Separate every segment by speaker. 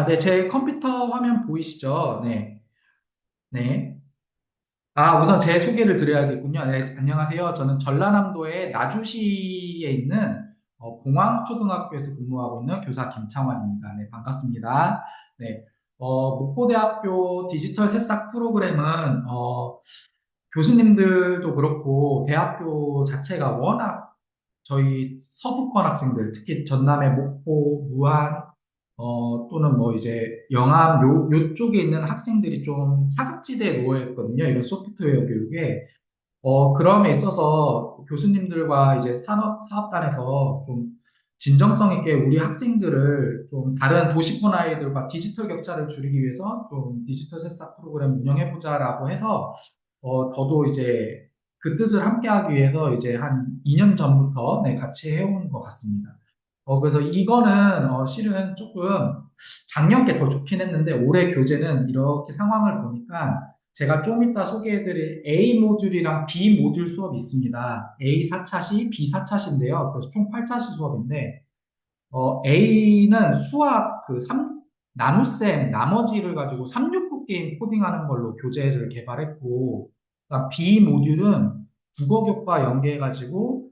Speaker 1: 네, 제 컴퓨터 화면 보이시죠? 네, 네. 우선 제 소개를 드려야겠군요. 네, 안녕하세요. 저는 전라남도의 나주시에 있는 봉황초등학교에서 근무하고 있는 교사 김창환입니다. 네, 반갑습니다. 네, 목포대학교 디지털 새싹 프로그램은 교수님들도 그렇고 대학교 자체가 워낙 저희 서부권 학생들, 특히 전남의 목포, 무안, 또는 뭐 이제 영암 요쪽에 있는 학생들이 좀 사각지대에 놓여 있거든요. 이런 소프트웨어 교육에. 그럼에 있어서 교수님들과 이제 사업단에서 좀 진정성 있게 우리 학생들을 좀 다른 도시권 아이들과 디지털 격차를 줄이기 위해서 좀 디지털 새싹 프로그램 운영해보자라고 해서 저도 이제 그 뜻을 함께하기 위해서 이제 한 2년 전부터 네, 같이 해온 것 같습니다. 그래서 이거는 실은 조금 작년께 더 좋긴 했는데 올해 교재는 이렇게 상황을 보니까 제가 좀 이따 소개해드릴 A 모듈이랑 B 모듈 수업이 있습니다. A 4차시, B 4차시인데요. 그래서 총 8차시 수업인데 A는 수학 나눗셈 나머지를 가지고 369 게임 코딩하는 걸로 교재를 개발했고, 그러니까 B 모듈은 국어 교과 연계해가지고,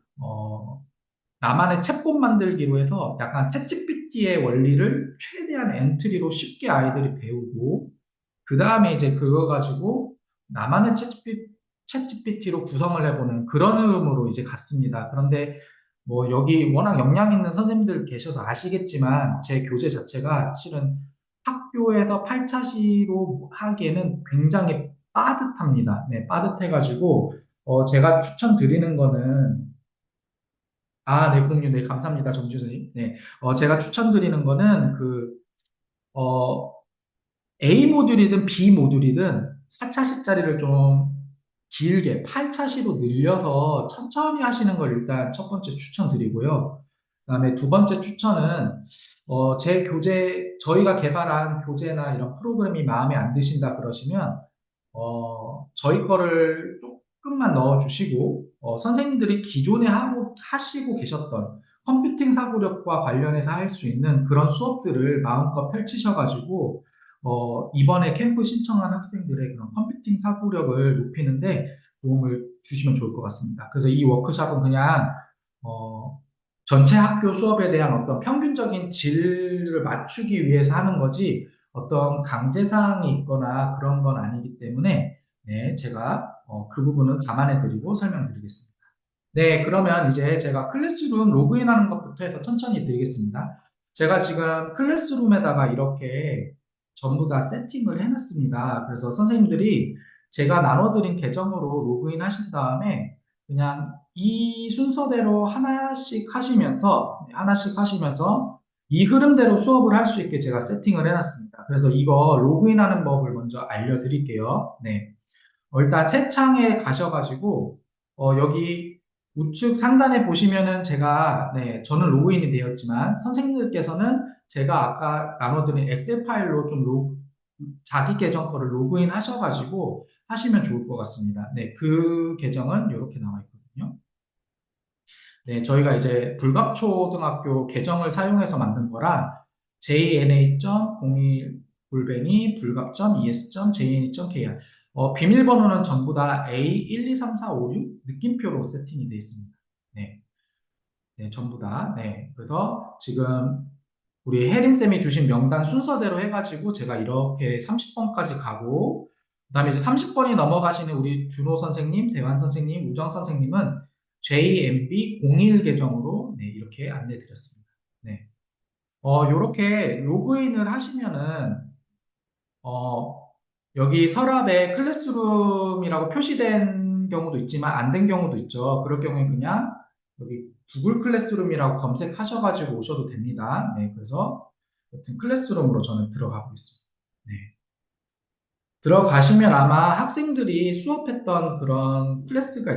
Speaker 1: 나만의 챗봇 만들기로 해서 약간 챗GPT의 원리를 최대한 엔트리로 쉽게 아이들이 배우고, 그 다음에 이제 그거 가지고 나만의 챗GPT로 구성을 해보는 그런 흐름으로 이제 갔습니다. 그런데 뭐 여기 워낙 역량 있는 선생님들 계셔서 아시겠지만 제 교재 자체가 실은 학교에서 8차시로 하기에는 굉장히 빠듯합니다. 네, 빠듯해가지고 제가 추천드리는 거는 네, 공유, 네, 감사합니다, 정주 선생님. 네, 제가 추천드리는 거는 어, A 모듈이든 B 모듈이든 4차시짜리를 좀 길게 8차시로 늘려서 천천히 하시는 걸 일단 첫 번째 추천드리고요. 그다음에 두 번째 추천은 제 교재, 저희가 개발한 교재나 이런 프로그램이 마음에 안 드신다 그러시면 저희 거를 조금만 넣어주시고 선생님들이 기존에 하시고 계셨던 컴퓨팅 사고력과 관련해서 할 수 있는 그런 수업들을 마음껏 펼치셔가지고 이번에 캠프 신청한 학생들의 그런 컴퓨팅 사고력을 높이는데 도움을 주시면 좋을 것 같습니다. 그래서 이 워크숍은 그냥 어, 전체 학교 수업에 대한 어떤 평균적인 질을 맞추기 위해서 하는 거지 어떤 강제사항이 있거나 그런 건 아니기 때문에 네, 제가 그 부분은 감안해 드리고 설명드리겠습니다. 네, 그러면 이제 제가 클래스룸 로그인하는 것부터 해서 천천히 드리겠습니다. 제가 지금 클래스룸에다가 이렇게 전부 다 세팅을 해놨습니다. 그래서 선생님들이 제가 나눠드린 계정으로 로그인 하신 다음에 그냥 이 순서대로 하나씩 하시면서 이 흐름대로 수업을 할 수 있게 제가 세팅을 해놨습니다. 그래서 이거 로그인하는 법을 먼저 알려드릴게요. 네. 일단 새 창에 가셔가지고 여기 우측 상단에 보시면은 제가 네 저는 로그인이 되었지만 선생님들께서는 제가 아까 나눠드린 엑셀 파일로 좀 자기 계정 거를 로그인 하셔가지고 하시면 좋을 것 같습니다. 네, 그 계정은 이렇게 나와 있거든요. 네, 저희가 이제 불갑초등학교 계정을 사용해서 만든 거라 jna.01 불갑.es.jne.kr 비밀번호는 전부 다 A123456 느낌표로 세팅이 되어 있습니다. 네, 네, 전부 다. 네, 그래서 지금 우리 혜린쌤이 주신 명단 순서대로 해가지고 제가 이렇게 30번까지 가고 그다음에 이제 30번이 넘어가시는 우리 준호 선생님, 대환 선생님, 우정 선생님은 JMB01 계정으로 네, 이렇게 안내 드렸습니다. 네. 요렇게 로그인을 하시면은 어, 여기 서랍에 클래스룸이라고 표시된 경우도 있지만 안 된 경우도 있죠. 그럴 경우에 그냥 여기 구글 클래스룸이라고 검색하셔가지고 오셔도 됩니다. 네, 그래서 여튼 클래스룸으로 저는 들어가 보겠습니다. 네. 들어가시면 아마 학생들이 수업했던 그런 클래스가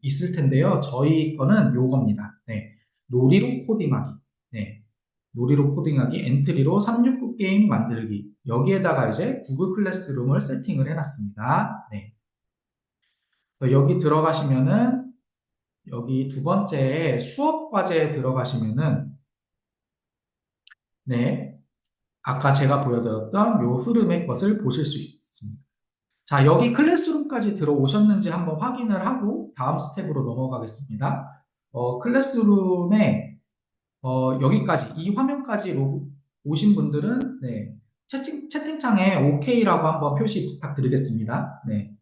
Speaker 1: 있을 텐데요. 저희 거는 요겁니다. 네. 놀이로 코딩하기. 네. 놀이로 코딩하기, 엔트리로 369 게임 만들기. 여기에다가 이제 구글 클래스룸을 세팅을 해놨습니다. 네. 그래서 여기 들어가시면은 여기 두 번째 수업 과제에 들어가시면은 네. 아까 제가 보여드렸던 요 흐름의 것을 보실 수 있습니다. 자, 여기 클래스룸까지 들어오셨는지 한번 확인을 하고 다음 스텝으로 넘어가겠습니다. 클래스룸에 여기까지, 이 화면까지 오신 분들은 네, 채팅창에 OK라고 한번 표시 부탁드리겠습니다. 네.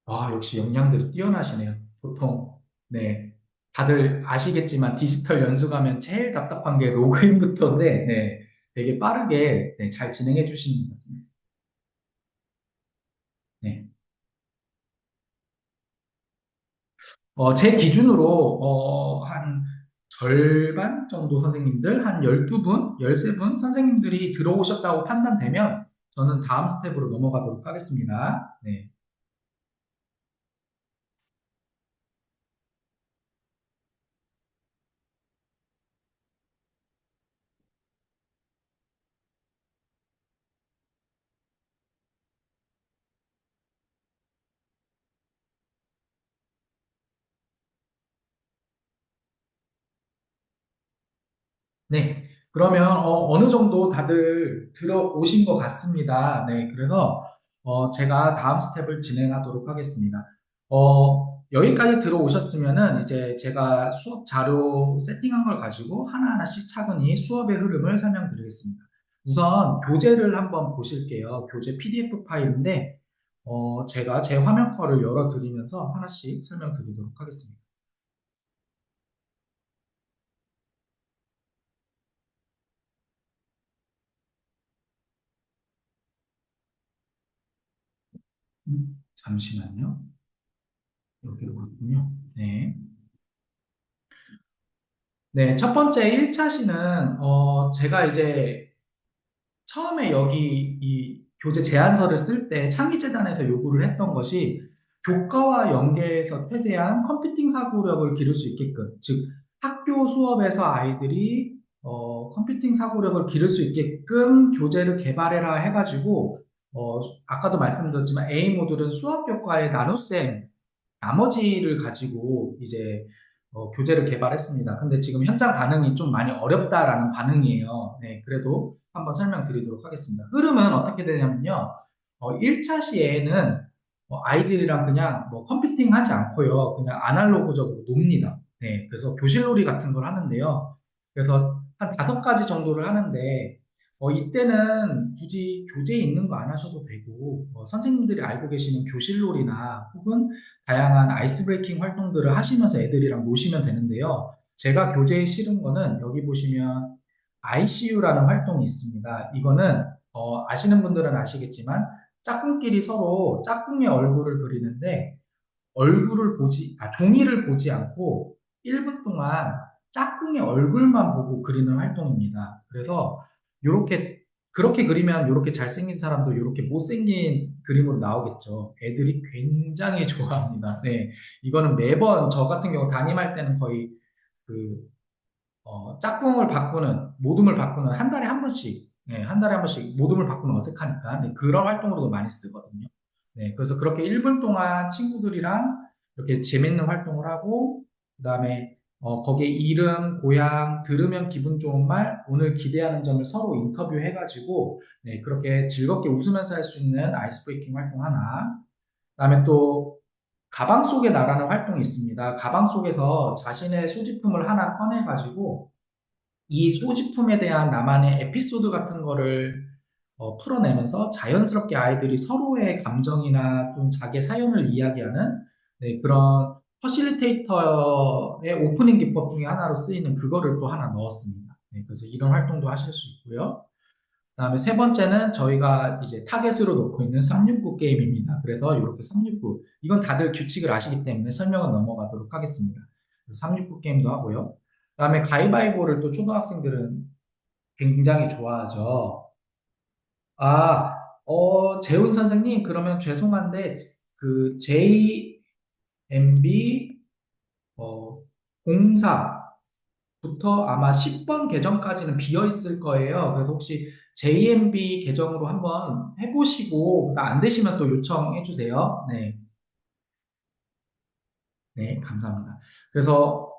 Speaker 1: 아, 역시 역량들이 뛰어나시네요. 보통, 네. 다들 아시겠지만 디지털 연수 가면 제일 답답한 게 로그인부터인데, 네. 되게 빠르게 네, 잘 진행해 주시는 것 같습니다. 네. 제 기준으로, 한 절반 정도 선생님들, 한 12분, 13분 선생님들이 들어오셨다고 판단되면 저는 다음 스텝으로 넘어가도록 하겠습니다. 네. 네. 그러면 느 정도 다들 들어오신 것 같습니다. 네. 그래서 제가 다음 스텝을 진행하도록 하겠습니다. 여기까지 들어오셨으면은 이제 제가 수업 자료 세팅한 걸 가지고 하나하나씩 차근히 수업의 흐름을 설명드리겠습니다. 우선 교재를 한번 보실게요. 교재 PDF 파일인데 제가 제 화면 컬을 열어드리면서 하나씩 설명드리도록 하겠습니다. 잠시만요. 여기로 그렇군요. 네. 네, 첫 번째 1차 시는, 제가 이제 처음에 여기 이 교재 제안서를 쓸 때 창의재단에서 요구를 했던 것이 교과와 연계해서 최대한 컴퓨팅 사고력을 기를 수 있게끔, 즉, 학교 수업에서 아이들이 컴퓨팅 사고력을 기를 수 있게끔 교재를 개발해라 해가지고, 아까도 말씀드렸지만 A 모듈은 수학 교과의 나눗셈 나머지를 가지고 이제 교재를 개발했습니다. 근데 지금 현장 반응이 좀 많이 어렵다라는 반응이에요. 네, 그래도 한번 설명드리도록 하겠습니다. 흐름은 어떻게 되냐면요. 1차 시에는 아이들이랑 그냥 뭐 컴퓨팅 하지 않고요. 그냥 아날로그적으로 놉니다. 네, 그래서 교실놀이 같은 걸 하는데요. 그래서 한 5가지 정도를 하는데 이때는 굳이 교재에 있는 거 안 하셔도 되고 선생님들이 알고 계시는 교실놀이나 혹은 다양한 아이스 브레이킹 활동들을 하시면서 애들이랑 노시면 되는데요. 제가 교재에 실은 거는 여기 보시면 ICU라는 활동이 있습니다. 이거는 아시는 분들은 아시겠지만 짝꿍끼리 서로 짝꿍의 얼굴을 그리는데 종이를 보지 않고 1분 동안 짝꿍의 얼굴만 보고 그리는 활동입니다. 그래서 요렇게 그렇게 그리면 이렇게 잘생긴 사람도 이렇게 못생긴 그림으로 나오겠죠. 애들이 굉장히 좋아합니다. 네, 이거는 매번 저 같은 경우 담임할 때는 거의 그 짝꿍을 바꾸는, 모둠을 바꾸는 한 달에 한 번씩, 네, 한 달에 한 번씩 모둠을 바꾸는 어색하니까, 네, 그런 활동으로도 많이 쓰거든요. 네, 그래서 그렇게 1분 동안 친구들이랑 이렇게 재밌는 활동을 하고, 그 다음에 거기에 이름, 고향, 들으면 기분 좋은 말, 오늘 기대하는 점을 서로 인터뷰해가지고, 네, 그렇게 즐겁게 웃으면서 할 수 있는 아이스 브레이킹 활동 하나, 그다음에 또 가방 속에 나가는 활동이 있습니다. 가방 속에서 자신의 소지품을 하나 꺼내가지고 이 소지품에 대한 나만의 에피소드 같은 거를 풀어내면서 자연스럽게 아이들이 서로의 감정이나 또 자기의 사연을 이야기하는 네, 그런 퍼실리테이터의 오프닝 기법 중에 하나로 쓰이는 그거를 또 하나 넣었습니다. 네, 그래서 이런 활동도 하실 수 있고요. 그다음에 세 번째는 저희가 이제 타겟으로 놓고 있는 369 게임입니다. 그래서 이렇게 369 이건 다들 규칙을 아시기 때문에 설명은 넘어가도록 하겠습니다. 369 게임도 하고요. 그다음에 가위바위보를 또 초등학생들은 굉장히 좋아하죠. 아, 재훈 선생님 그러면 죄송한데 그 JMB 공사 부터 아마 10번 계정까지는 비어 있을 거예요. 그래서 혹시 JMB 계정으로 한번 해보시고 안 되시면 또 요청해 주세요. 네. 네, 감사합니다. 그래서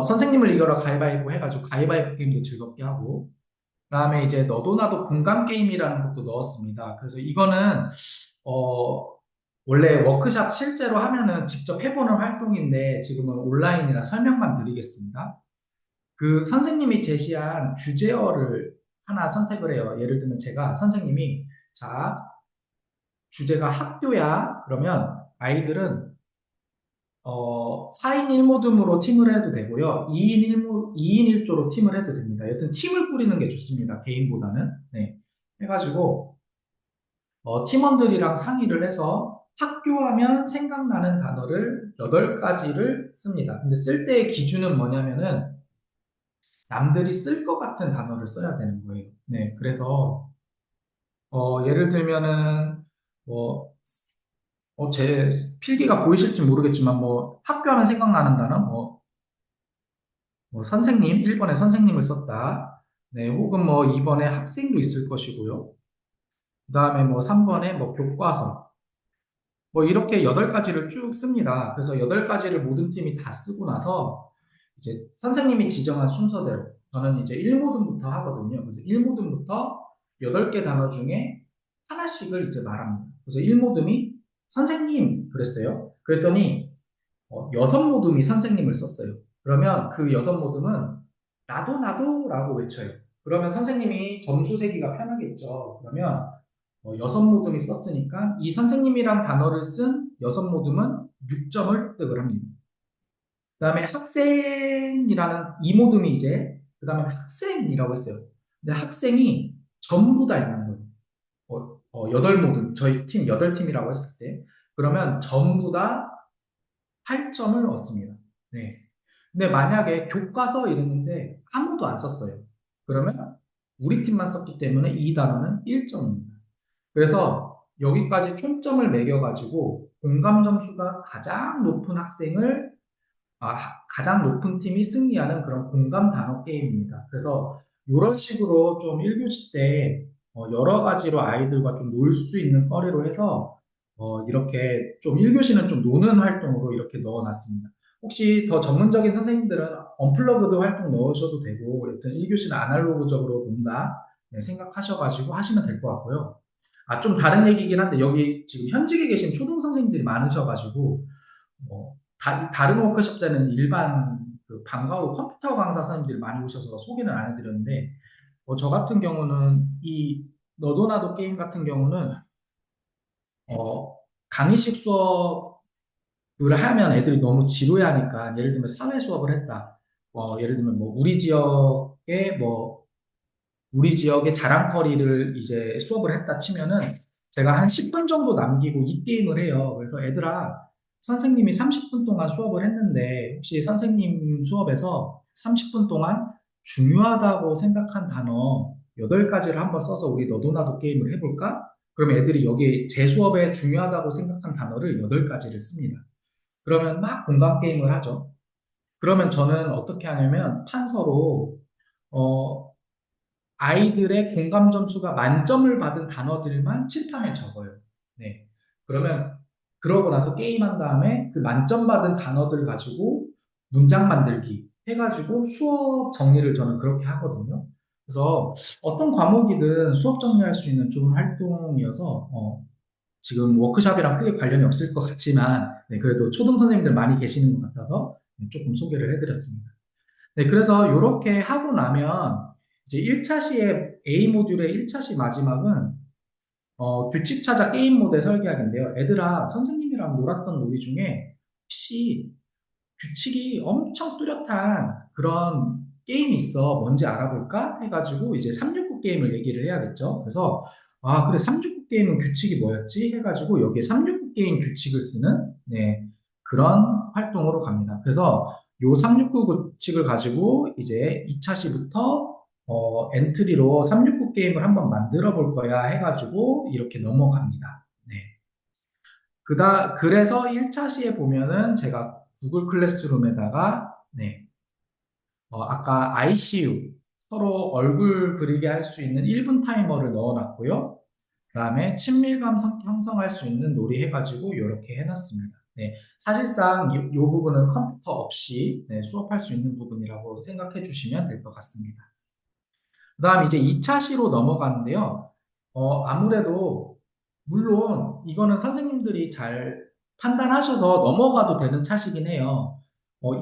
Speaker 1: 선생님을 이겨라 가위바위보 해가지고 가위바위보 게임도 즐겁게 하고 그다음에 이제 너도 나도 공감 게임이라는 것도 넣었습니다. 그래서 이거는 어, 원래 워크샵 실제로 하면은 직접 해보는 활동인데 지금은 온라인이라 설명만 드리겠습니다. 그 선생님이 제시한 주제어를 하나 선택을 해요. 예를 들면 제가 선생님이 자, 주제가 학교야. 그러면 아이들은 4인 1모듬으로 팀을 해도 되고요. 2인 1조로 팀을 해도 됩니다. 여튼 팀을 꾸리는 게 좋습니다. 개인보다는. 네. 해가지고 팀원들이랑 상의를 해서 학교하면 생각나는 단어를 8가지를 씁니다. 근데 쓸 때의 기준은 뭐냐면은 남들이 쓸 것 같은 단어를 써야 되는 거예요. 네. 그래서 예를 들면은 뭐 제 필기가 보이실지 모르겠지만 뭐 학교하면 생각나는 단어 뭐 선생님 1번에 선생님을 썼다. 네, 혹은 뭐 2번에 학생도 있을 것이고요. 그다음에 뭐 3번에 뭐 교과서 뭐 이렇게 8가지를 쭉 씁니다. 그래서 8가지를 모든 팀이 다 쓰고 나서 이제 선생님이 지정한 순서대로 저는 이제 1모듬부터 하거든요. 그래서 1모듬부터 8개 단어 중에 하나씩을 이제 말합니다. 그래서 1모듬이 선생님 그랬어요. 그랬더니 6모듬이 선생님을 썼어요. 그러면 그 6모듬은 나도라고 외쳐요. 그러면 선생님이 점수 세기가 편하겠죠. 그러면 6모듬이 썼으니까 이 선생님이란 단어를 쓴 6모듬은 6점을 획득을 합니다. 그 다음에 학생이라는 2모듬이 이제 그 다음에 학생이라고 했어요. 근데 학생이 전부 다 있는 거예요. 8모듬, 저희 팀 8팀이라고 했을 때 그러면 전부 다 8점을 얻습니다. 네. 근데 만약에 교과서 이랬는데 아무도 안 썼어요. 그러면 우리 팀만 썼기 때문에 이 단어는 1점입니다. 그래서 여기까지 총점을 매겨가지고 공감 점수가 가장 높은 학생을 가장 높은 팀이 승리하는 그런 공감 단어 게임입니다. 그래서 이런 식으로 좀 1교시 때 여러 가지로 아이들과 좀 놀 수 있는 거리로 해서 이렇게 좀 1교시는 좀 노는 활동으로 이렇게 넣어놨습니다. 혹시 더 전문적인 선생님들은 언플러그드 활동 넣으셔도 되고 여튼 1교시는 아날로그적으로 논다 네, 생각하셔가지고 하시면 될 것 같고요. 좀 다른 얘기긴 한데 여기 지금 현직에 계신 초등 선생님들이 많으셔가지고 다른 워크숍 때는 일반 그 방과후 컴퓨터 강사 선생님들이 많이 오셔서 소개는 안 해드렸는데, 저 같은 경우는 이 너도나도 게임 같은 경우는 어, 강의식 수업을 하면 애들이 너무 지루해하니까 예를 들면 사회 수업을 했다. 예를 들면 뭐 우리 지역의 자랑거리를 이제 수업을 했다 치면은 제가 한 10분 정도 남기고 이 게임을 해요. 그래서 애들아, 선생님이 30분 동안 수업을 했는데 혹시 선생님 수업에서 30분 동안 중요하다고 생각한 단어 8가지를 한번 써서 우리 너도 나도 게임을 해볼까? 그러면 애들이 여기 제 수업에 중요하다고 생각한 단어를 8가지를 씁니다. 그러면 막 공감 게임을 하죠. 그러면 저는 어떻게 하냐면 판서로 어, 아이들의 공감 점수가 만점을 받은 단어들만 칠판에 적어요. 네. 그러면 그러고 나서 게임한 다음에 그 만점 받은 단어들 가지고 문장 만들기 해가지고 수업 정리를 저는 그렇게 하거든요. 그래서 어떤 과목이든 수업 정리할 수 있는 좋은 활동이어서 지금 워크샵이랑 크게 관련이 없을 것 같지만 네, 그래도 초등 선생님들 많이 계시는 것 같아서 네, 조금 소개를 해드렸습니다. 네, 그래서 이렇게 하고 나면 이제 1차 시의 A 모듈의 1차 시 마지막은 규칙 찾아 게임 모드 설계하기인데요. 애들아, 선생님이랑 놀았던 놀이 중에 혹시 규칙이 엄청 뚜렷한 그런 게임이 있어. 뭔지 알아볼까? 해가지고 이제 369 게임을 얘기를 해야겠죠. 그래서 그래 369 게임은 규칙이 뭐였지? 해가지고 여기에 369 게임 규칙을 쓰는 네, 그런 활동으로 갑니다. 그래서 요 369 규칙을 가지고 이제 2차 시부터 엔트리로 369 게임을 한번 만들어 볼 거야 해가지고 이렇게 넘어갑니다. 네. 그래서 1차 시에 보면은 제가 구글 클래스룸에다가, 네, 아까 ICU, 서로 얼굴 그리게 할 수 있는 1분 타이머를 넣어놨고요. 그 다음에 친밀감 형성할 수 있는 놀이 해가지고 이렇게 해놨습니다. 네, 사실상 이 부분은 컴퓨터 없이 네, 수업할 수 있는 부분이라고 생각해 주시면 될 것 같습니다. 그다음 이제 2차 시로 넘어가는데요. 아무래도 물론 이거는 선생님들이 잘 판단하셔서 넘어가도 되는 차시긴 해요.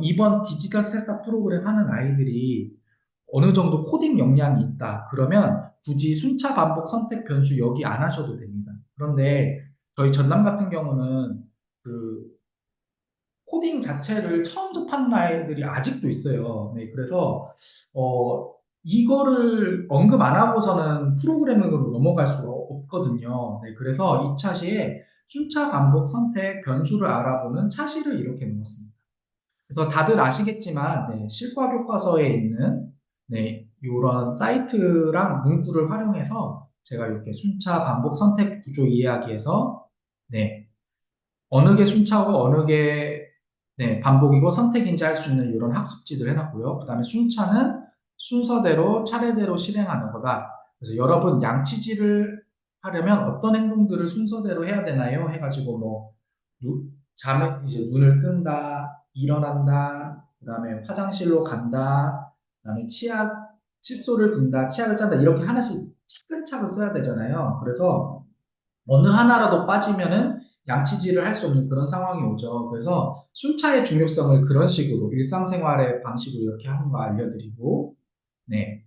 Speaker 1: 이번 디지털 스태사 프로그램 하는 아이들이 어느 정도 코딩 역량이 있다. 그러면 굳이 순차 반복 선택 변수 여기 안 하셔도 됩니다. 그런데 저희 전남 같은 경우는 그 코딩 자체를 처음 접하는 아이들이 아직도 있어요. 네, 그래서 이거를 언급 안 하고서는 프로그래밍으로 넘어갈 수가 없거든요. 네, 그래서 이 차시에 순차 반복 선택 변수를 알아보는 차시를 이렇게 넣었습니다. 그래서 다들 아시겠지만 네, 실과 교과서에 있는 네, 이런 사이트랑 문구를 활용해서 제가 이렇게 순차 반복 선택 구조 이야기에서 네, 어느 게 순차고 어느 게 네, 반복이고 선택인지 할 수 있는 이런 학습지들 해놨고요. 그 다음에 순차는 순서대로 차례대로 실행하는 거다. 그래서 여러분 양치질을 하려면 어떤 행동들을 순서대로 해야 되나요? 해가지고 뭐 잠에 이제 눈을 뜬다, 일어난다, 그 다음에 화장실로 간다, 그 다음에 칫솔을 든다, 치약을 짠다 이렇게 하나씩 차근차근 써야 되잖아요. 그래서 어느 하나라도 빠지면은 양치질을 할 수 없는 그런 상황이 오죠. 그래서 순차의 중요성을 그런 식으로 일상생활의 방식으로 이렇게 하는 거 알려드리고, 네.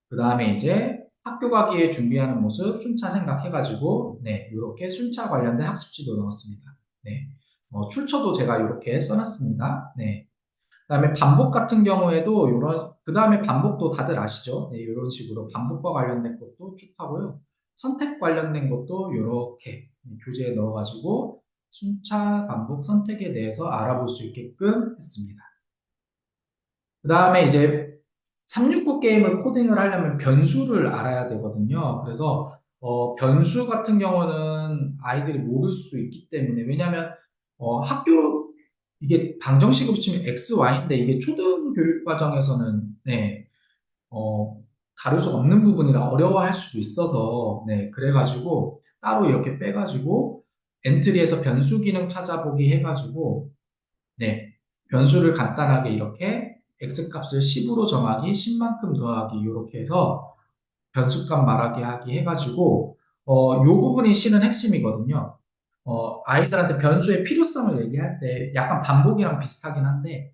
Speaker 1: 그 다음에 이제 학교 가기에 준비하는 모습 순차 생각해가지고, 네. 이렇게 순차 관련된 학습지도 넣었습니다. 네. 출처도 제가 이렇게 써놨습니다. 네. 그다음에 반복 같은 경우에도 이런 그다음에 반복도 다들 아시죠? 네, 이런 식으로 반복과 관련된 것도 쭉 하고요. 선택 관련된 것도 이렇게 교재에 넣어가지고 순차 반복 선택에 대해서 알아볼 수 있게끔 했습니다. 그다음에 이제 369 게임을 코딩을 하려면 변수를 알아야 되거든요. 그래서 변수 같은 경우는 아이들이 모를 수 있기 때문에 왜냐하면 학교 이게 방정식으로 치면 X, Y인데 이게 초등 교육 과정에서는 네, 어, 다룰 수 없는 부분이라 어려워할 수도 있어서 네, 그래가지고 따로 이렇게 빼가지고 엔트리에서 변수 기능 찾아보기 해가지고 네, 변수를 간단하게 이렇게 x 값을 10으로 정하기, 10만큼 더하기 이렇게 해서 변수값 말하게 하기 해가지고 요 부분이 실은 핵심이거든요. 아이들한테 변수의 필요성을 얘기할 때 약간 반복이랑 비슷하긴 한데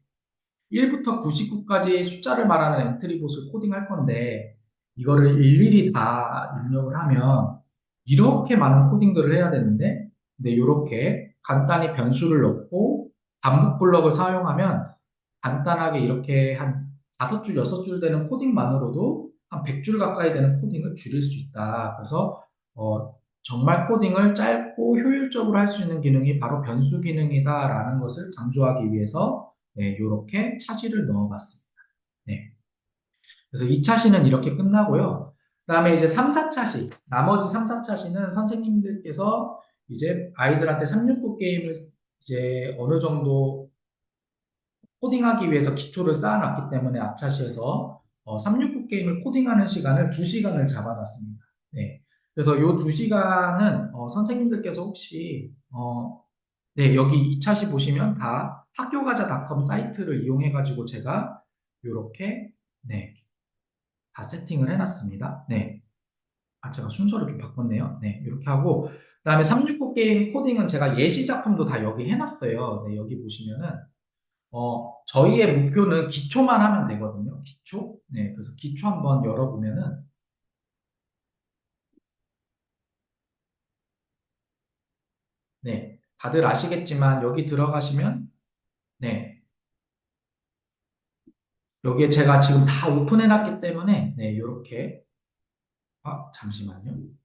Speaker 1: 1부터 99까지 숫자를 말하는 엔트리봇을 코딩할 건데 이거를 일일이 다 입력을 하면 이렇게 많은 코딩들을 해야 되는데 근데 이렇게 간단히 변수를 넣고 반복 블럭을 사용하면 간단하게 이렇게 한 5줄, 6줄 되는 코딩만으로도 한 100줄 가까이 되는 코딩을 줄일 수 있다. 그래서 정말 코딩을 짧고 효율적으로 할 수 있는 기능이 바로 변수 기능이다라는 것을 강조하기 위해서 네, 이렇게 차지를 넣어봤습니다. 네. 그래서 2차시는 이렇게 끝나고요. 그다음에 이제 3, 4차시, 나머지 3, 4차시는 선생님들께서 이제 아이들한테 369 게임을 이제 어느 정도 코딩하기 위해서 기초를 쌓아놨기 때문에 앞차시에서 369 게임을 코딩하는 시간을 2시간을 잡아놨습니다. 네. 그래서 이 2시간은 선생님들께서 혹시 네, 여기 2차시 보시면 다 학교가자닷컴 사이트를 이용해가지고 제가 이렇게 네, 다 세팅을 해놨습니다. 네. 아, 제가 순서를 좀 바꿨네요. 네, 이렇게 하고 그다음에 369 게임 코딩은 제가 예시 작품도 다 여기 해놨어요. 네, 여기 보시면은 저희의 목표는 기초만 하면 되거든요. 기초. 네, 그래서 기초 한번 열어보면은, 네, 다들 아시겠지만 여기 들어가시면, 네, 여기에 제가 지금 다 오픈해놨기 때문에, 네, 이렇게, 아, 잠시만요.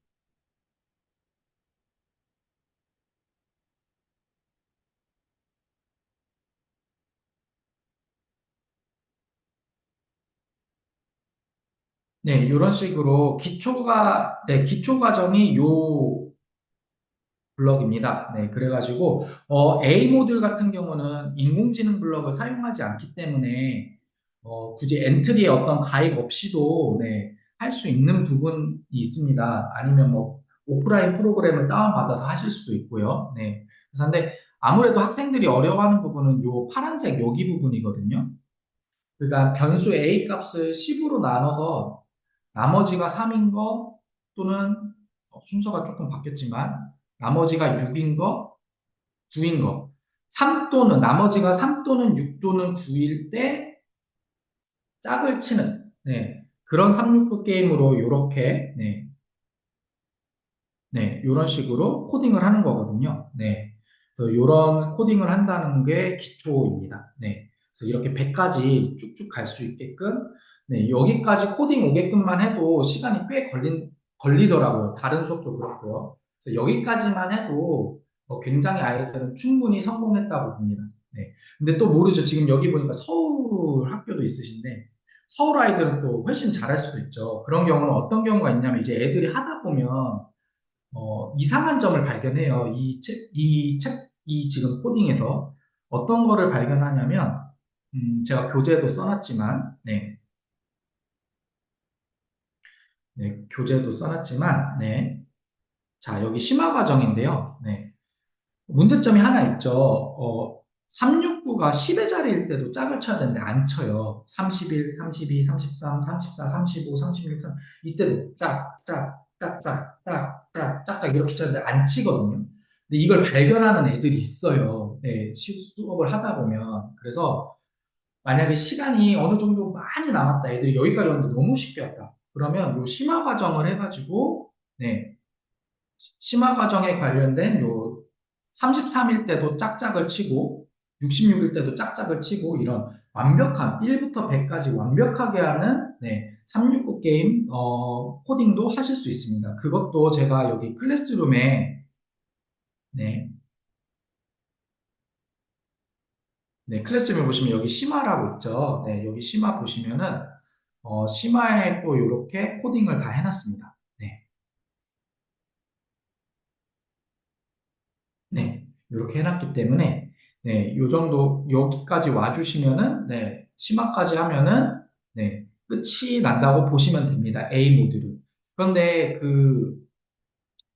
Speaker 1: 네, 이런 식으로 네, 기초 과정이 요 블럭입니다. 네, 그래가지고 A 모듈 같은 경우는 인공지능 블럭을 사용하지 않기 때문에 굳이 엔트리에 어떤 가입 없이도 네, 할 수 있는 부분이 있습니다. 아니면 뭐 오프라인 프로그램을 다운받아서 하실 수도 있고요. 네, 그래서 근데 아무래도 학생들이 어려워하는 부분은 요 파란색 여기 부분이거든요. 그러니까 변수 a 값을 10으로 나눠서 나머지가 3인 거 또는 순서가 조금 바뀌었지만 나머지가 6인 거, 9인 거. 3 또는 나머지가 3 또는 6 또는 9일 때 짝을 치는 네, 그런 369 게임으로 이렇게 이런 식으로 코딩을 하는 거거든요. 네. 그래서 이런 코딩을 한다는 게 기초입니다. 네. 그래서 이렇게 100까지 쭉쭉 갈 수 있게끔, 여기까지 코딩 오게끔만 해도 시간이 꽤 걸리더라고요. 다른 수업도 그렇고요. 그래서 여기까지만 해도 굉장히 아이들은 충분히 성공했다고 봅니다. 네. 근데 또 모르죠. 지금 여기 보니까 서울 학교도 있으신데, 서울 아이들은 또 훨씬 잘할 수도 있죠. 그런 경우는 어떤 경우가 있냐면, 이제 애들이 하다 보면, 이상한 점을 발견해요. 이 지금 코딩에서 어떤 거를 발견하냐면, 제가 교재도 써놨지만, 교재도 써놨지만, 자, 여기 심화 과정인데요. 문제점이 하나 있죠. 369가 10의 자리일 때도 짝을 쳐야 되는데 안 쳐요. 31, 32, 33, 34, 35, 36, 3 이때도 짝, 짝, 짝, 짝, 짝, 짝, 짝, 짝 이렇게 쳐는데 안 치거든요. 근데 이걸 발견하는 애들이 있어요. 네, 수업을 하다 보면. 그래서 만약에 시간이 어느 정도 많이 남았다. 애들이 여기까지 왔는데 너무 쉽게 왔다. 그러면 요 심화 과정을 해가지고, 심화 과정에 관련된 요 33일 때도 짝짝을 치고 66일 때도 짝짝을 치고 이런 완벽한 1부터 100까지 완벽하게 하는 369 게임 코딩도 하실 수 있습니다. 그것도 제가 여기 클래스룸에 네, 클래스룸에 보시면 여기 심화라고 있죠. 네, 여기 심화 보시면은 심화에 또 이렇게 코딩을 다 해놨습니다. 이렇게 해놨기 때문에, 요 정도, 여기까지 와주시면은, 심화까지 하면은, 끝이 난다고 보시면 됩니다. A 모듈은. 그런데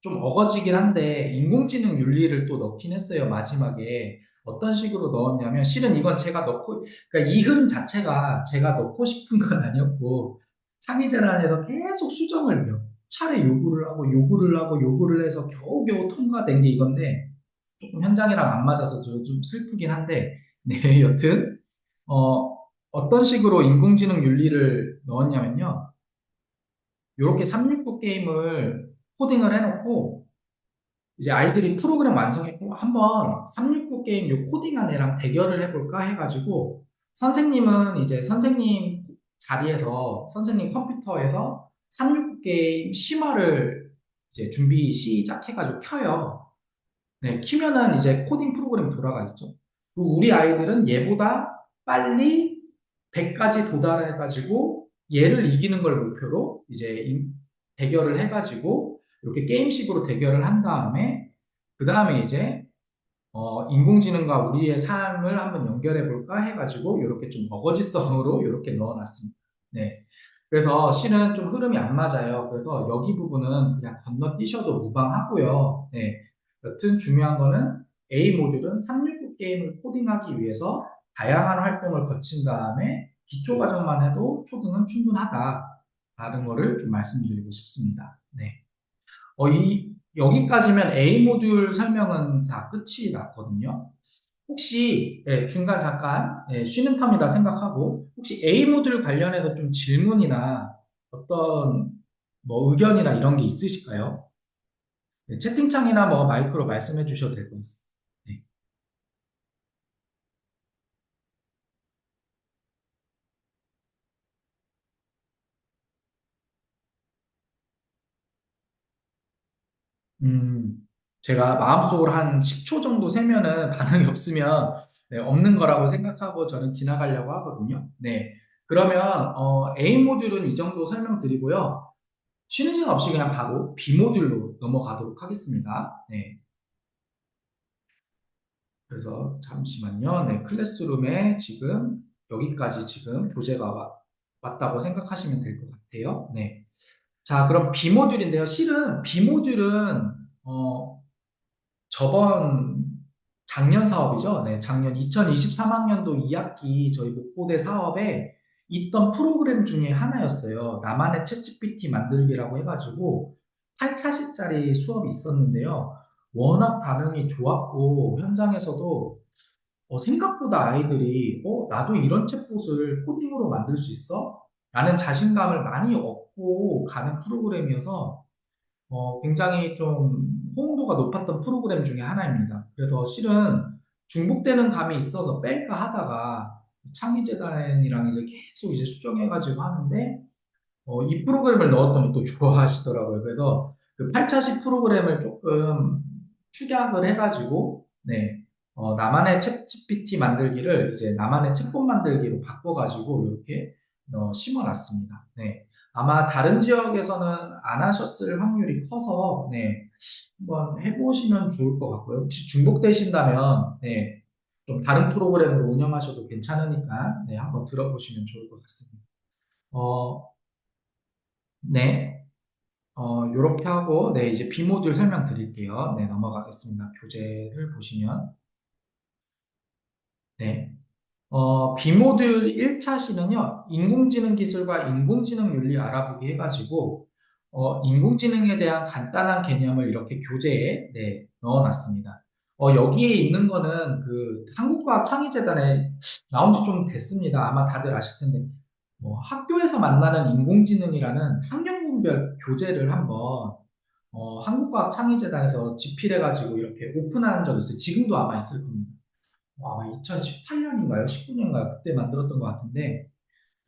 Speaker 1: 좀 어거지긴 한데, 인공지능 윤리를 또 넣긴 했어요, 마지막에. 어떤 식으로 넣었냐면, 실은 이건 제가 넣고, 그러니까 이 흐름 자체가 제가 넣고 싶은 건 아니었고, 창의재단에서 계속 수정을 몇 차례 요구를 하고, 요구를 하고, 요구를 해서 겨우겨우 통과된 게 이건데, 조금 현장이랑 안 맞아서 좀 슬프긴 한데, 여튼, 어떤 식으로 인공지능 윤리를 넣었냐면요. 이렇게 369 게임을 코딩을 해놓고, 이제 아이들이 프로그램 완성했고, 한번 369 게임 요 코딩한 애랑 대결을 해볼까 해가지고, 선생님은 이제 선생님 자리에서, 선생님 컴퓨터에서 369 게임 심화를 이제 준비 시작해가지고 켜요. 키면은 이제 코딩 프로그램이 돌아가 있죠. 그리고 우리 아이들은 얘보다 빨리 100까지 도달해가지고 얘를 이기는 걸 목표로 이제 대결을 해가지고 이렇게 게임식으로 대결을 한 다음에 그 다음에 이제 인공지능과 우리의 삶을 한번 연결해 볼까 해가지고 이렇게 좀 어거지성으로 이렇게 넣어놨습니다. 네. 그래서 실은 좀 흐름이 안 맞아요. 그래서 여기 부분은 그냥 건너뛰셔도 무방하고요. 여튼 중요한 거는 A 모듈은 369 게임을 코딩하기 위해서 다양한 활동을 거친 다음에 기초 과정만 해도 초등은 충분하다. 다른 거를 좀 말씀드리고 싶습니다. 여기까지면 A 모듈 설명은 다 끝이 났거든요. 혹시 중간 잠깐 쉬는 텀이다 생각하고 혹시 A 모듈 관련해서 좀 질문이나 어떤 뭐 의견이나 이런 게 있으실까요? 채팅창이나 뭐 마이크로 말씀해 주셔도 될 것 같습니다. 네. 음, 제가 마음속으로 한 10초 정도 세면은 반응이 없으면 없는 거라고 생각하고 저는 지나가려고 하거든요. 그러면 A 모듈은 이 정도 설명드리고요. 쉬는 시간 없이 그냥 바로 B 모듈로 넘어가도록 하겠습니다. 그래서 잠시만요. 클래스룸에 지금 여기까지 지금 교재가 왔다고 생각하시면 될 것 같아요. 자, 그럼 B 모듈인데요. 실은 B 모듈은 저번 작년 사업이죠. 네, 작년 2023학년도 2학기 저희 목고대 사업에 있던 프로그램 중에 하나였어요. 나만의 챗GPT 만들기라고 해가지고 8차시짜리 수업이 있었는데요. 워낙 반응이 좋았고 현장에서도 생각보다 아이들이 나도 이런 챗봇을 코딩으로 만들 수 있어? 라는 자신감을 많이 얻고 가는 프로그램이어서 굉장히 좀 호응도가 높았던 프로그램 중에 하나입니다. 그래서 실은 중복되는 감이 있어서 뺄까 하다가 창의재단이랑 이제 계속 이제 수정해가지고 하는데 이 프로그램을 넣었더니 또 좋아하시더라고요. 그래서 그 8차식 프로그램을 조금 축약을 해가지고, 네, 나만의 챗 GPT 만들기를 이제 나만의 챗봇 만들기로 바꿔가지고 이렇게 심어놨습니다. 네. 아마 다른 지역에서는 안 하셨을 확률이 커서, 네, 한번 해보시면 좋을 것 같고요. 혹시 중복되신다면, 네, 좀 다른 프로그램으로 운영하셔도 괜찮으니까, 네, 한번 들어보시면 좋을 것 같습니다. 어, 네. 요렇게 하고, 네, 이제 B 모듈 설명드릴게요. 네, 넘어가겠습니다. 교재를 보시면, 네. 비모듈 1차 시는요, 인공지능 기술과 인공지능 윤리 알아보기 해가지고, 인공지능에 대한 간단한 개념을 이렇게 교재에, 네, 넣어놨습니다. 여기에 있는 거는 그 한국과학창의재단에 나온 지 좀 됐습니다. 아마 다들 아실 텐데, 뭐 학교에서 만나는 인공지능이라는 학년군별 교재를 한번 한국과학창의재단에서 집필해가지고 이렇게 오픈한 적이 있어요. 지금도 아마 있을 겁니다. 2018년인가요? 19년인가요? 그때 만들었던 것 같은데,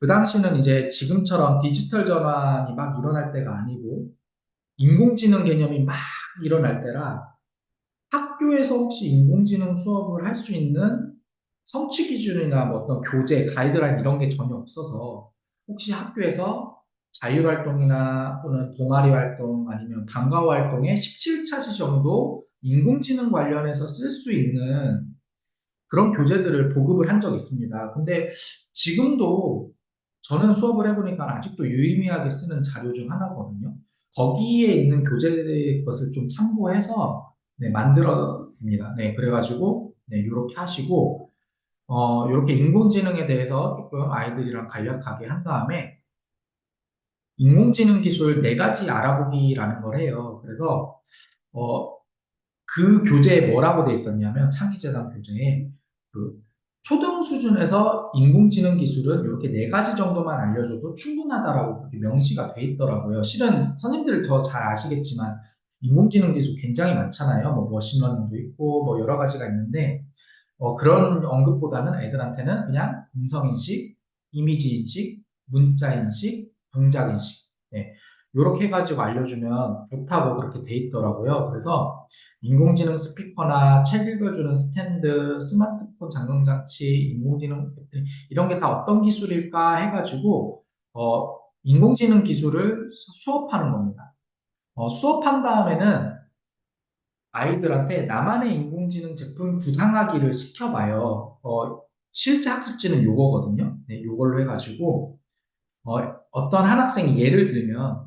Speaker 1: 그 당시는 이제 지금처럼 디지털 전환이 막 일어날 때가 아니고, 인공지능 개념이 막 일어날 때라, 학교에서 혹시 인공지능 수업을 할 수 있는 성취 기준이나 뭐 어떤 교재, 가이드라인 이런 게 전혀 없어서, 혹시 학교에서 자율활동이나 또는 동아리 활동 아니면 방과후 활동에 17차시 정도 인공지능 관련해서 쓸 수 있는 그런 교재들을 보급을 한 적이 있습니다. 근데 지금도 저는 수업을 해보니까 아직도 유의미하게 쓰는 자료 중 하나거든요. 거기에 있는 교재의 것을 좀 참고해서 네, 만들었습니다. 네, 그래가지고 네, 이렇게 하시고 이렇게 인공지능에 대해서 조금 아이들이랑 간략하게 한 다음에 인공지능 기술 네 가지 알아보기라는 걸 해요. 그래서 어, 그 교재에 뭐라고 돼 있었냐면 창의재단 교재에 그 초등 수준에서 인공지능 기술은 이렇게 네 가지 정도만 알려줘도 충분하다라고 그렇게 명시가 돼 있더라고요. 실은 선생님들 더 잘 아시겠지만 인공지능 기술 굉장히 많잖아요. 뭐 머신러닝도 있고 뭐 여러 가지가 있는데 그런 언급보다는 애들한테는 그냥 음성인식, 이미지인식, 문자인식, 동작인식. 네. 이렇게 해가지고 알려주면 좋다고 그렇게 돼 있더라고요. 그래서 인공지능 스피커나 책 읽어주는 스탠드, 스마트폰 잠금장치, 인공지능 배터리, 이런 게 다 어떤 기술일까 해가지고, 인공지능 기술을 수업하는 겁니다. 수업한 다음에는 아이들한테 나만의 인공지능 제품 구상하기를 시켜봐요. 실제 학습지는 요거거든요. 네, 요걸로 해가지고, 어떤 한 학생이 예를 들면,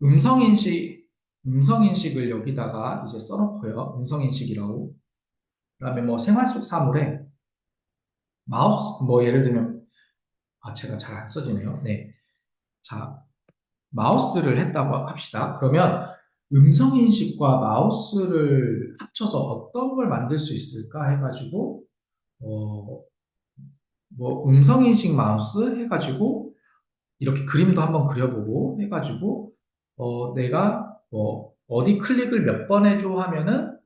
Speaker 1: 음성인식, 음성인식을 여기다가 이제 써놓고요. 음성인식이라고. 그다음에 뭐 생활 속 사물에 마우스, 뭐 예를 들면, 제가 잘 안 써지네요. 네. 자, 마우스를 했다고 합시다. 그러면 음성인식과 마우스를 합쳐서 어떤 걸 만들 수 있을까 해가지고, 어, 뭐 음성인식 마우스 해가지고 이렇게 그림도 한번 그려보고 해가지고 내가 뭐 어디 클릭을 몇 번 해줘 하면은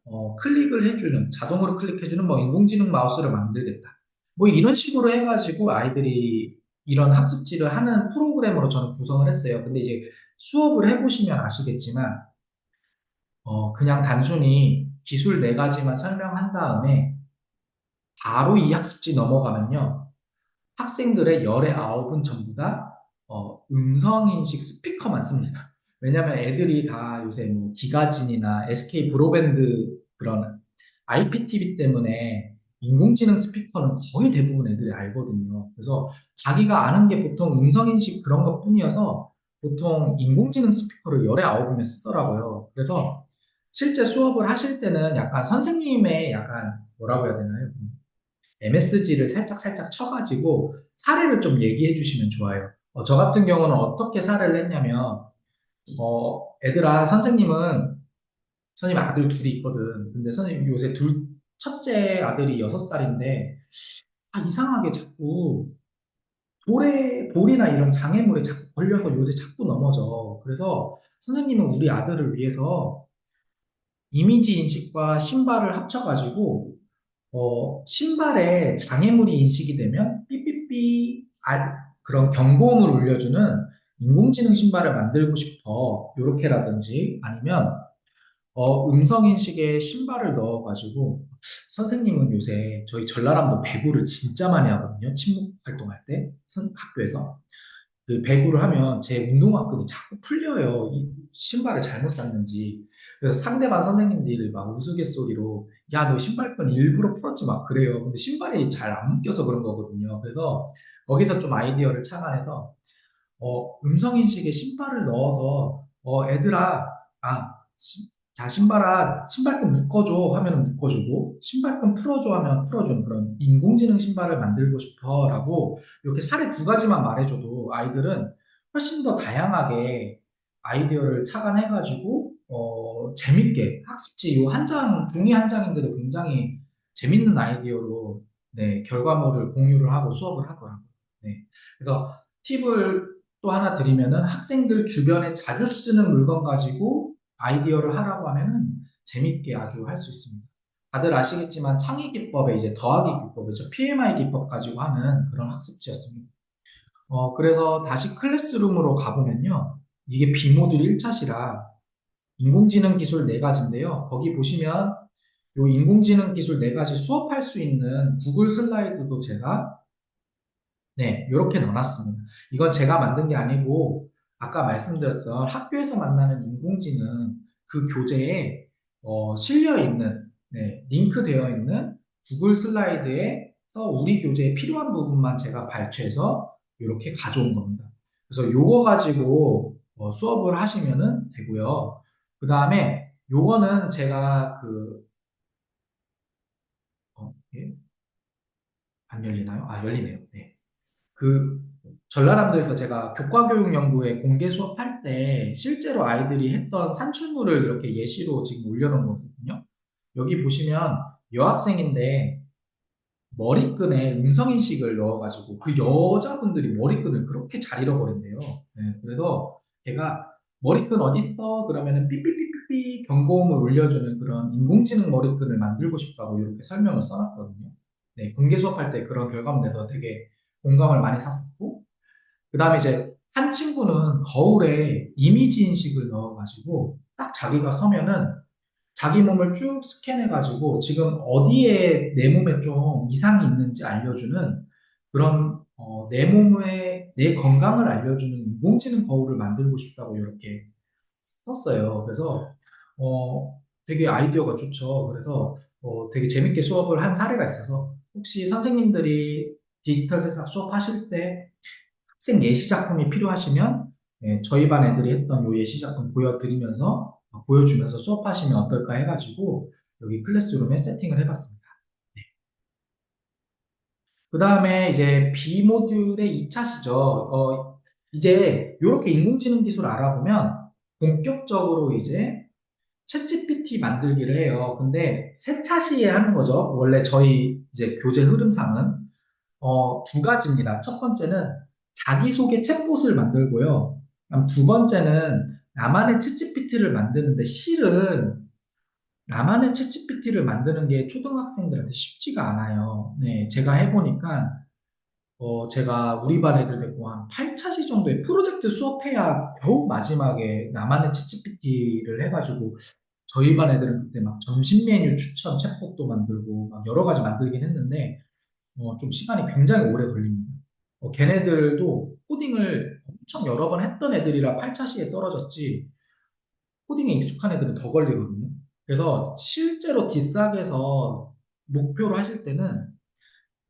Speaker 1: 클릭을 해주는 자동으로 클릭해주는 뭐 인공지능 마우스를 만들겠다. 뭐 이런 식으로 해가지고 아이들이 이런 학습지를 하는 프로그램으로 저는 구성을 했어요. 근데 이제 수업을 해보시면 아시겠지만 그냥 단순히 기술 네 가지만 설명한 다음에 바로 이 학습지 넘어가면요. 학생들의 열의 아홉은 전부 다 음성인식 스피커만 씁니다. 왜냐하면 애들이 다 요새 뭐 기가진이나 SK 브로밴드 그런 IPTV 때문에 인공지능 스피커는 거의 대부분 애들이 알거든요. 그래서 자기가 아는 게 보통 음성인식 그런 것 뿐이어서 보통 인공지능 스피커를 열의 아홉이면 쓰더라고요. 그래서 실제 수업을 하실 때는 약간 선생님의 약간 뭐라고 해야 되나요? MSG를 살짝 살짝 쳐가지고 사례를 좀 얘기해 주시면 좋아요. 저 같은 경우는 어떻게 사례를 했냐면, 애들아, 선생님 아들 둘이 있거든. 근데 선생님 요새 첫째 아들이 6살인데, 이상하게 자꾸 볼이나 이런 장애물에 자꾸 걸려서 요새 자꾸 넘어져. 그래서 선생님은 우리 아들을 위해서 이미지 인식과 신발을 합쳐가지고 신발에 장애물이 인식이 되면 삐삐삐 그런 경고음을 울려주는 인공지능 신발을 만들고 싶어. 요렇게라든지 아니면 음성 인식에 신발을 넣어가지고 선생님은 요새 저희 전라남도 배구를 진짜 많이 하거든요. 친목 활동할 때 학교에서. 그 배구를 하면 제 운동화끈이 자꾸 풀려요. 이 신발을 잘못 샀는지. 그래서 상대방 선생님들이 막 우스갯소리로 야, 너 신발끈 일부러 풀었지 막 그래요. 근데 신발이 잘 안 묶여서 그런 거거든요. 그래서 거기서 좀 아이디어를 착안해서 음성인식에 신발을 넣어서 애들아, 아, 자, 신발아, 신발끈 묶어줘 하면 묶어주고, 신발끈 풀어줘 하면 풀어주는 그런 인공지능 신발을 만들고 싶어라고 이렇게 사례 두 가지만 말해줘도 아이들은 훨씬 더 다양하게 아이디어를 착안해가지고 재밌게 학습지 요 한 장, 종이 한 장인데도 굉장히 재밌는 아이디어로 네, 결과물을 공유를 하고 수업을 하더라고요. 네. 그래서 팁을 또 하나 드리면은 학생들 주변에 자주 쓰는 물건 가지고 아이디어를 하라고 하면은 재밌게 아주 할 수 있습니다. 다들 아시겠지만 창의 기법에 이제 더하기 기법이죠. PMI 기법 가지고 하는 그런 학습지였습니다. 그래서 다시 클래스룸으로 가보면요. 이게 비모듈 1차시라 인공지능 기술 네 가지인데요. 거기 보시면 요 인공지능 기술 네 가지 수업할 수 있는 구글 슬라이드도 제가 네, 이렇게 넣어놨습니다. 이건 제가 만든 게 아니고, 아까 말씀드렸던 학교에서 만나는 인공지능 그 교재에 실려 있는, 네, 링크되어 있는 구글 슬라이드에서 우리 교재에 필요한 부분만 제가 발췌해서 이렇게 가져온 겁니다. 그래서 요거 가지고 수업을 하시면은 되고요. 그 다음에 요거는 제가 예? 안 열리나요? 열리네요. 네. 그 전라남도에서 제가 교과교육연구회 공개 수업할 때 실제로 아이들이 했던 산출물을 이렇게 예시로 지금 올려놓은 거거든요. 여기 보시면 여학생인데 머리끈에 음성인식을 넣어가지고 그 여자분들이 머리끈을 그렇게 잘 잃어버린대요. 네, 그래서 제가 머리끈 어딨어? 그러면은 삐삐삐삐삐 경고음을 울려주는 그런 인공지능 머리끈을 만들고 싶다고 이렇게 설명을 써놨거든요. 네, 공개 수업할 때 그런 결과물 내서 되게 공감을 많이 샀었고, 그 다음에 이제 한 친구는 거울에 이미지 인식을 넣어가지고 딱 자기가 서면은 자기 몸을 쭉 스캔해가지고 지금 어디에 내 몸에 좀 이상이 있는지 알려주는 그런 내 몸의 내 건강을 알려주는 인공지능 거울을 만들고 싶다고 이렇게 썼어요. 그래서 되게 아이디어가 좋죠. 그래서 되게 재밌게 수업을 한 사례가 있어서 혹시 선생님들이 디지털 세상 수업하실 때 학생 예시 작품이 필요하시면 저희 반 애들이 했던 요 예시 작품 보여드리면서 보여주면서 수업하시면 어떨까 해가지고 여기 클래스룸에 세팅을 해봤습니다. 그 다음에 이제 B 모듈의 2차시죠. 이제 이렇게 인공지능 기술 알아보면 본격적으로 이제 챗GPT 만들기를 해요. 근데 세 차시에 하는 거죠. 원래 저희 이제 교재 흐름상은 두 가지입니다. 첫 번째는 자기소개 챗봇을 만들고요. 그다음 두 번째는 나만의 챗GPT를 만드는데 실은 나만의 챗GPT를 만드는 게 초등학생들한테 쉽지가 않아요. 네, 제가 해보니까 제가 우리 반 애들 데리고 한 8차시 정도의 프로젝트 수업해야 겨우 마지막에 나만의 챗GPT를 해가지고 저희 반 애들은 그때 막 점심 메뉴 추천 챗봇도 만들고 막 여러 가지 만들긴 했는데 좀 시간이 굉장히 오래 걸립니다. 걔네들도 코딩을 엄청 여러 번 했던 애들이라 8차시에 떨어졌지 코딩에 익숙한 애들은 더 걸리거든요. 그래서 실제로 뒷싹에서 목표로 하실 때는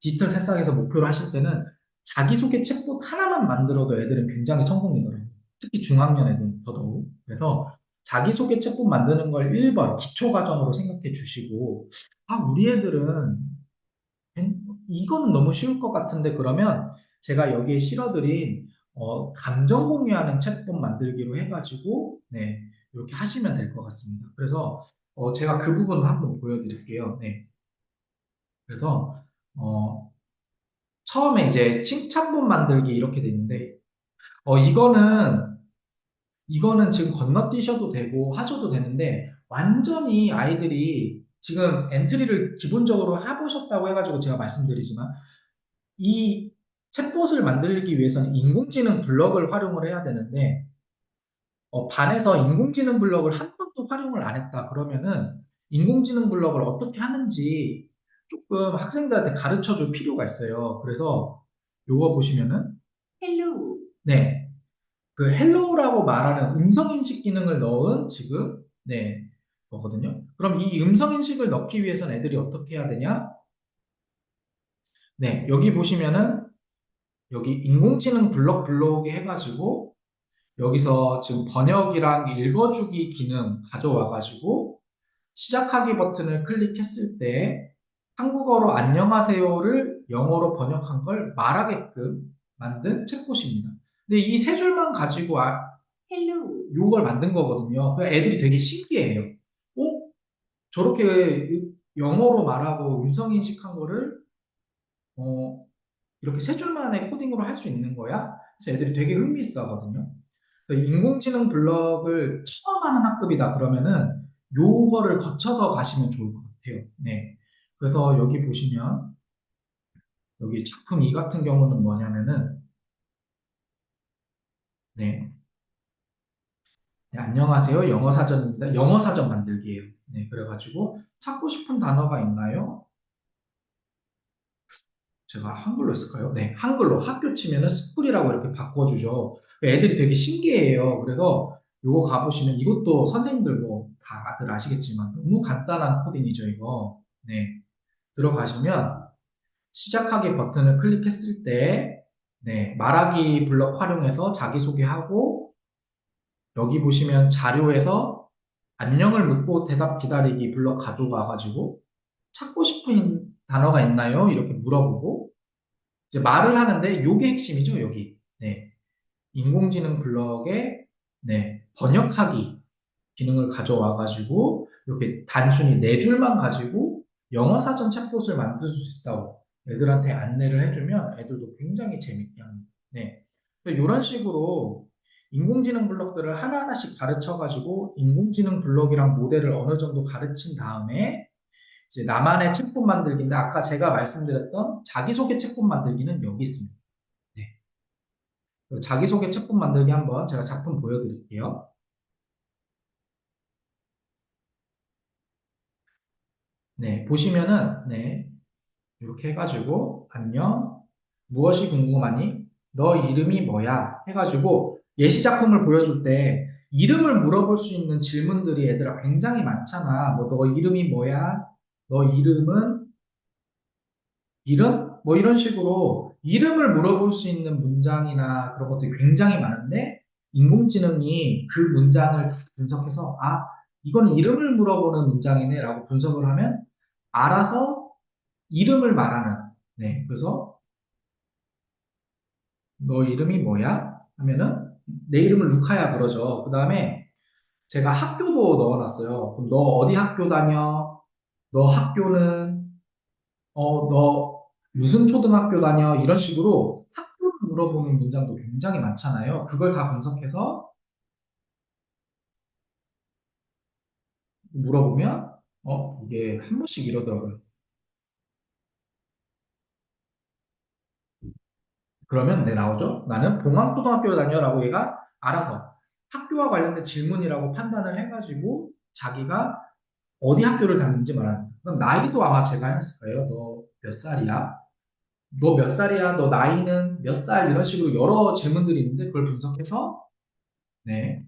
Speaker 1: 디지털 새싹에서 목표로 하실 때는 자기소개 챗봇 하나만 만들어도 애들은 굉장히 성공이더라고요. 특히 중학년 애들은 더더욱. 그래서 자기소개 책본 만드는 걸 1번 기초 과정으로 생각해 주시고, 아, 우리 애들은 이거는 너무 쉬울 것 같은데 그러면 제가 여기에 실어드린 감정 공유하는 챗봇 만들기로 해가지고 네 이렇게 하시면 될 것 같습니다. 그래서 제가 그 부분을 한번 보여드릴게요. 네 그래서 어, 처음에 이제 칭찬본 만들기 이렇게 돼 있는데 이거는 지금 건너뛰셔도 되고 하셔도 되는데 완전히 아이들이 지금 엔트리를 기본적으로 해보셨다고 해가지고 제가 말씀드리지만 이 챗봇을 만들기 위해서는 인공지능 블럭을 활용을 해야 되는데 반에서 인공지능 블럭을 한 번도 활용을 안 했다 그러면은 인공지능 블럭을 어떻게 하는지 조금 학생들한테 가르쳐 줄 필요가 있어요. 그래서 요거 보시면은 헬로 네, 그 헬로우라고 말하는 음성인식 기능을 넣은 지금 네 거거든요. 그럼 이 음성인식을 넣기 위해서는 애들이 어떻게 해야 되냐? 네, 여기 보시면은 여기 인공지능 블록에 해가지고 여기서 지금 번역이랑 읽어주기 기능 가져와가지고 시작하기 버튼을 클릭했을 때 한국어로 안녕하세요를 영어로 번역한 걸 말하게끔 만든 챗봇입니다. 근데 이 세 줄만 가지고 헬로 요걸 만든 거거든요. 그 애들이 되게 신기해요. 어? 저렇게 영어로 말하고 음성 인식한 거를 어, 이렇게 세 줄 만에 코딩으로 할 수 있는 거야? 그래서 애들이 되게 흥미있어 하거든요. 그래서 인공지능 블럭을 처음 하는 학급이다 그러면은 요거를 거쳐서 가시면 좋을 것 같아요. 네. 그래서 여기 보시면 여기 작품 2 같은 경우는 뭐냐면은 네. 네, 안녕하세요. 영어 사전입니다. 영어 사전 만들기예요. 네, 그래가지고 찾고 싶은 단어가 있나요? 제가 한글로 쓸까요? 네, 한글로 학교 치면은 스쿨이라고 이렇게 바꿔주죠. 애들이 되게 신기해요. 그래서 요거 가보시면 이것도 선생님들 뭐 다들 아시겠지만 너무 간단한 코딩이죠, 이거. 네, 들어가시면 시작하기 버튼을 클릭했을 때 네, 말하기 블럭 활용해서 자기소개하고 여기 보시면 자료에서 안녕을 묻고 대답 기다리기 블럭 가져가가지고 찾고 싶은 단어가 있나요? 이렇게 물어보고 이제 말을 하는데 요게 핵심이죠, 여기. 네. 인공지능 블럭에 네, 번역하기 기능을 가져와가지고 이렇게 단순히 네 줄만 가지고 영어 사전 챗봇을 만들 수 있다고 애들한테 안내를 해주면 애들도 굉장히 재밌게 합니다. 네. 이런 식으로 인공지능 블럭들을 하나하나씩 가르쳐가지고 인공지능 블럭이랑 모델을 어느 정도 가르친 다음에 이제 나만의 챗봇 만들기인데 아까 제가 말씀드렸던 자기소개 챗봇 만들기는 여기 있습니다. 네. 자기소개 챗봇 만들기 한번 제가 작품 보여드릴게요. 네, 보시면은 네, 이렇게 해가지고 안녕 무엇이 궁금하니? 너 이름이 뭐야? 해가지고 예시 작품을 보여줄 때 이름을 물어볼 수 있는 질문들이 얘들아 굉장히 많잖아. 뭐 너 이름이 뭐야? 너 이름은 이름? 뭐 이런 식으로 이름을 물어볼 수 있는 문장이나 그런 것들이 굉장히 많은데 인공지능이 그 문장을 분석해서 아, 이건 이름을 물어보는 문장이네라고 분석을 하면 알아서 이름을 말하는 네, 그래서 너 이름이 뭐야? 하면은 내 이름을 루카야 그러죠. 그 다음에 제가 학교도 넣어놨어요. 그럼 너 어디 학교 다녀? 너 학교는 너 무슨 초등학교 다녀? 이런 식으로 학교를 물어보는 문장도 굉장히 많잖아요. 그걸 다 분석해서 물어보면 이게 한 번씩 이러더라고요. 그러면 네 나오죠. 나는 봉황초등학교 다녀라고 얘가 알아서 학교와 관련된 질문이라고 판단을 해가지고 자기가 어디 학교를 다니는지 말하는. 그럼 나이도 아마 제가 했을 거예요. 너 몇 살이야? 너 몇 살이야? 너 나이는 몇 살? 이런 식으로 여러 질문들이 있는데 그걸 분석해서 네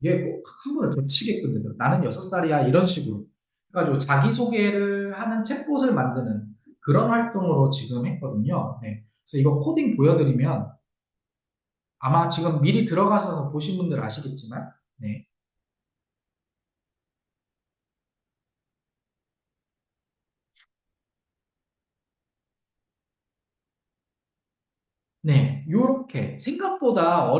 Speaker 1: 이게 꼭한 번에 더 치게끔 되더라고요. 나는 6살이야 이런 식으로 해가지고 자기소개를 하는 챗봇을 만드는 그런 활동으로 지금 했거든요. 네. 그래서 이거 코딩 보여드리면 아마 지금 미리 들어가서 보신 분들 아시겠지만 네. 네, 요렇게 생각보다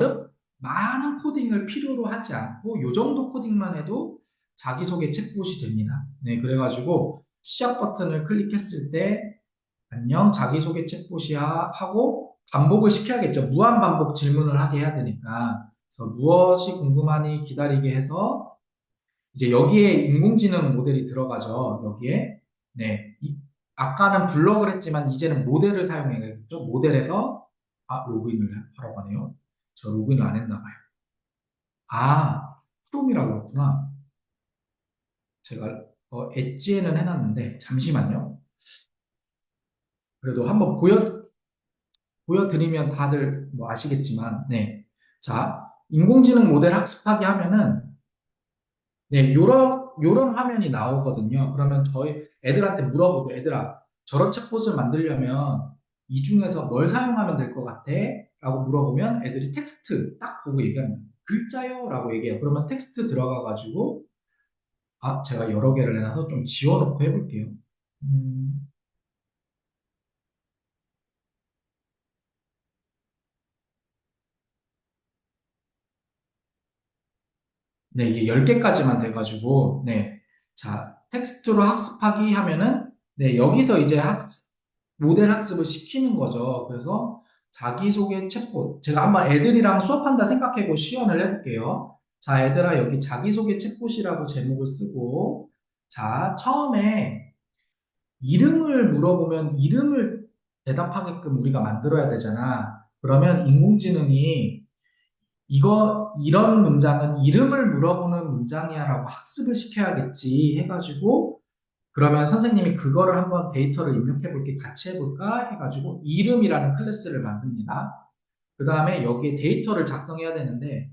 Speaker 1: 많은 코딩을 필요로 하지 않고 요 정도 코딩만 해도 자기소개 챗봇이 됩니다. 네, 그래가지고 시작 버튼을 클릭했을 때 안녕 자기소개 챗봇이야 하고 반복을 시켜야겠죠. 무한 반복 질문을 하게 해야 되니까. 그래서 무엇이 궁금하니 기다리게 해서 이제 여기에 인공지능 모델이 들어가죠. 여기에. 네. 아까는 블럭을 했지만 이제는 모델을 사용해야겠죠. 모델에서 로그인을 하라고 하네요. 저 로그인을 안 했나 봐요. 프롬이라고 그랬구나. 제가 엣지에는 해놨는데 잠시만요. 그래도 한번 보여드리면 다들 뭐 아시겠지만, 네. 자, 인공지능 모델 학습하기 하면은 네, 요런 화면이 나오거든요. 그러면 저희 애들한테 물어보고, 애들아, 저런 챗봇을 만들려면 이 중에서 뭘 사용하면 될 것 같아? 라고 물어보면 애들이 텍스트 딱 보고 얘기합니다. 글자요? 라고 얘기해요. 그러면 텍스트 들어가가지고, 제가 여러 개를 해놔서 좀 지워놓고 해볼게요. 음, 네, 이게 10개까지만 돼가지고, 네. 자, 텍스트로 학습하기 하면은, 네, 여기서 이제 모델 학습을 시키는 거죠. 그래서 자기소개 챗봇. 제가 한번 애들이랑 수업한다 생각하고 시연을 해볼게요. 자, 얘들아, 여기 자기소개 챗봇이라고 제목을 쓰고, 자, 처음에 이름을 물어보면 이름을 대답하게끔 우리가 만들어야 되잖아. 그러면 인공지능이 이런 문장은 이름을 물어보는 문장이야라고 학습을 시켜야겠지 해가지고, 그러면 선생님이 그거를 한번 데이터를 입력해 볼게 같이 해볼까 해가지고 이름이라는 클래스를 만듭니다. 그 다음에 여기에 데이터를 작성해야 되는데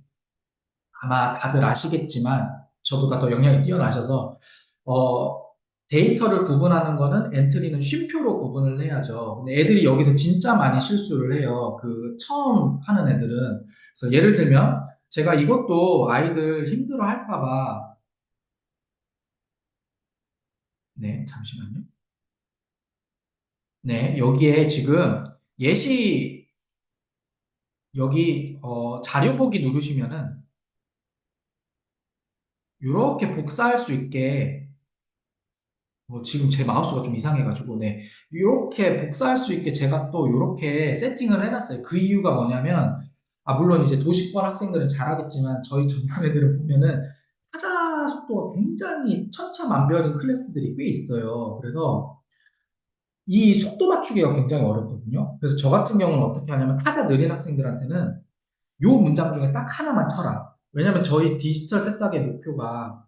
Speaker 1: 아마 다들 아시겠지만 저보다 더 역량이 뛰어나셔서 어, 데이터를 구분하는 거는 엔트리는 쉼표로 구분을 해야죠. 근데 애들이 여기서 진짜 많이 실수를 해요. 그 처음 하는 애들은. 그래서 예를 들면 제가 이것도 아이들 힘들어 할까 봐 네, 잠시만요. 네, 여기에 지금 예시 여기 자료 보기 누르시면은 이렇게 복사할 수 있게 지금 제 마우스가 좀 이상해가지고 네 이렇게 복사할 수 있게 제가 또 이렇게 세팅을 해놨어요. 그 이유가 뭐냐면 물론 이제 도시권 학생들은 잘하겠지만 저희 전남 애들을 보면은 타자 속도가 굉장히 천차만별인 클래스들이 꽤 있어요. 그래서 이 속도 맞추기가 굉장히 어렵거든요. 그래서 저 같은 경우는 어떻게 하냐면 타자 느린 학생들한테는 요 문장 중에 딱 하나만 쳐라. 왜냐면 저희 디지털 새싹의 목표가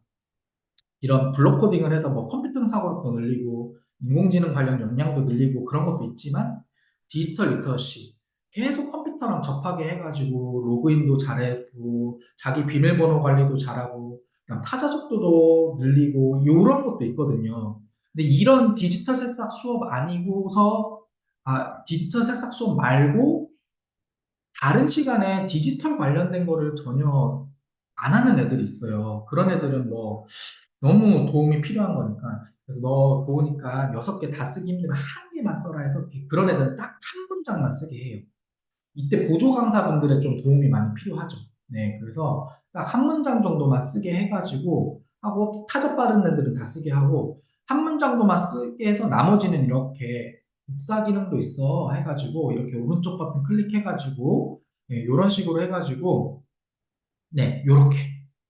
Speaker 1: 이런 블록 코딩을 해서 뭐 컴퓨팅 사고력도 늘리고 인공지능 관련 역량도 늘리고 그런 것도 있지만 디지털 리터시 계속 컴퓨터랑 접하게 해가지고 로그인도 잘해주고 자기 비밀번호 관리도 잘하고 그다음 타자 속도도 늘리고 이런 것도 있거든요. 근데 이런 디지털 새싹 수업 아니고서 디지털 새싹 수업 말고 다른 시간에 디지털 관련된 거를 전혀 안 하는 애들이 있어요. 그런 애들은 뭐 너무 도움이 필요한 거니까. 그래서 너 도우니까 6개 다 쓰기 힘들면 한 개만 써라 해서 그런 애들은 딱 한 문장만 쓰게 해요. 이때 보조 강사분들의 좀 도움이 많이 필요하죠. 네, 그래서 딱 한 문장 정도만 쓰게 해가지고 하고 타자 빠른 애들은 다 쓰게 하고 한 문장 정도만 쓰게 해서 나머지는 이렇게 복사 기능도 있어 해가지고 이렇게 오른쪽 버튼 클릭해가지고 네, 이런 식으로 해가지고 네, 요렇게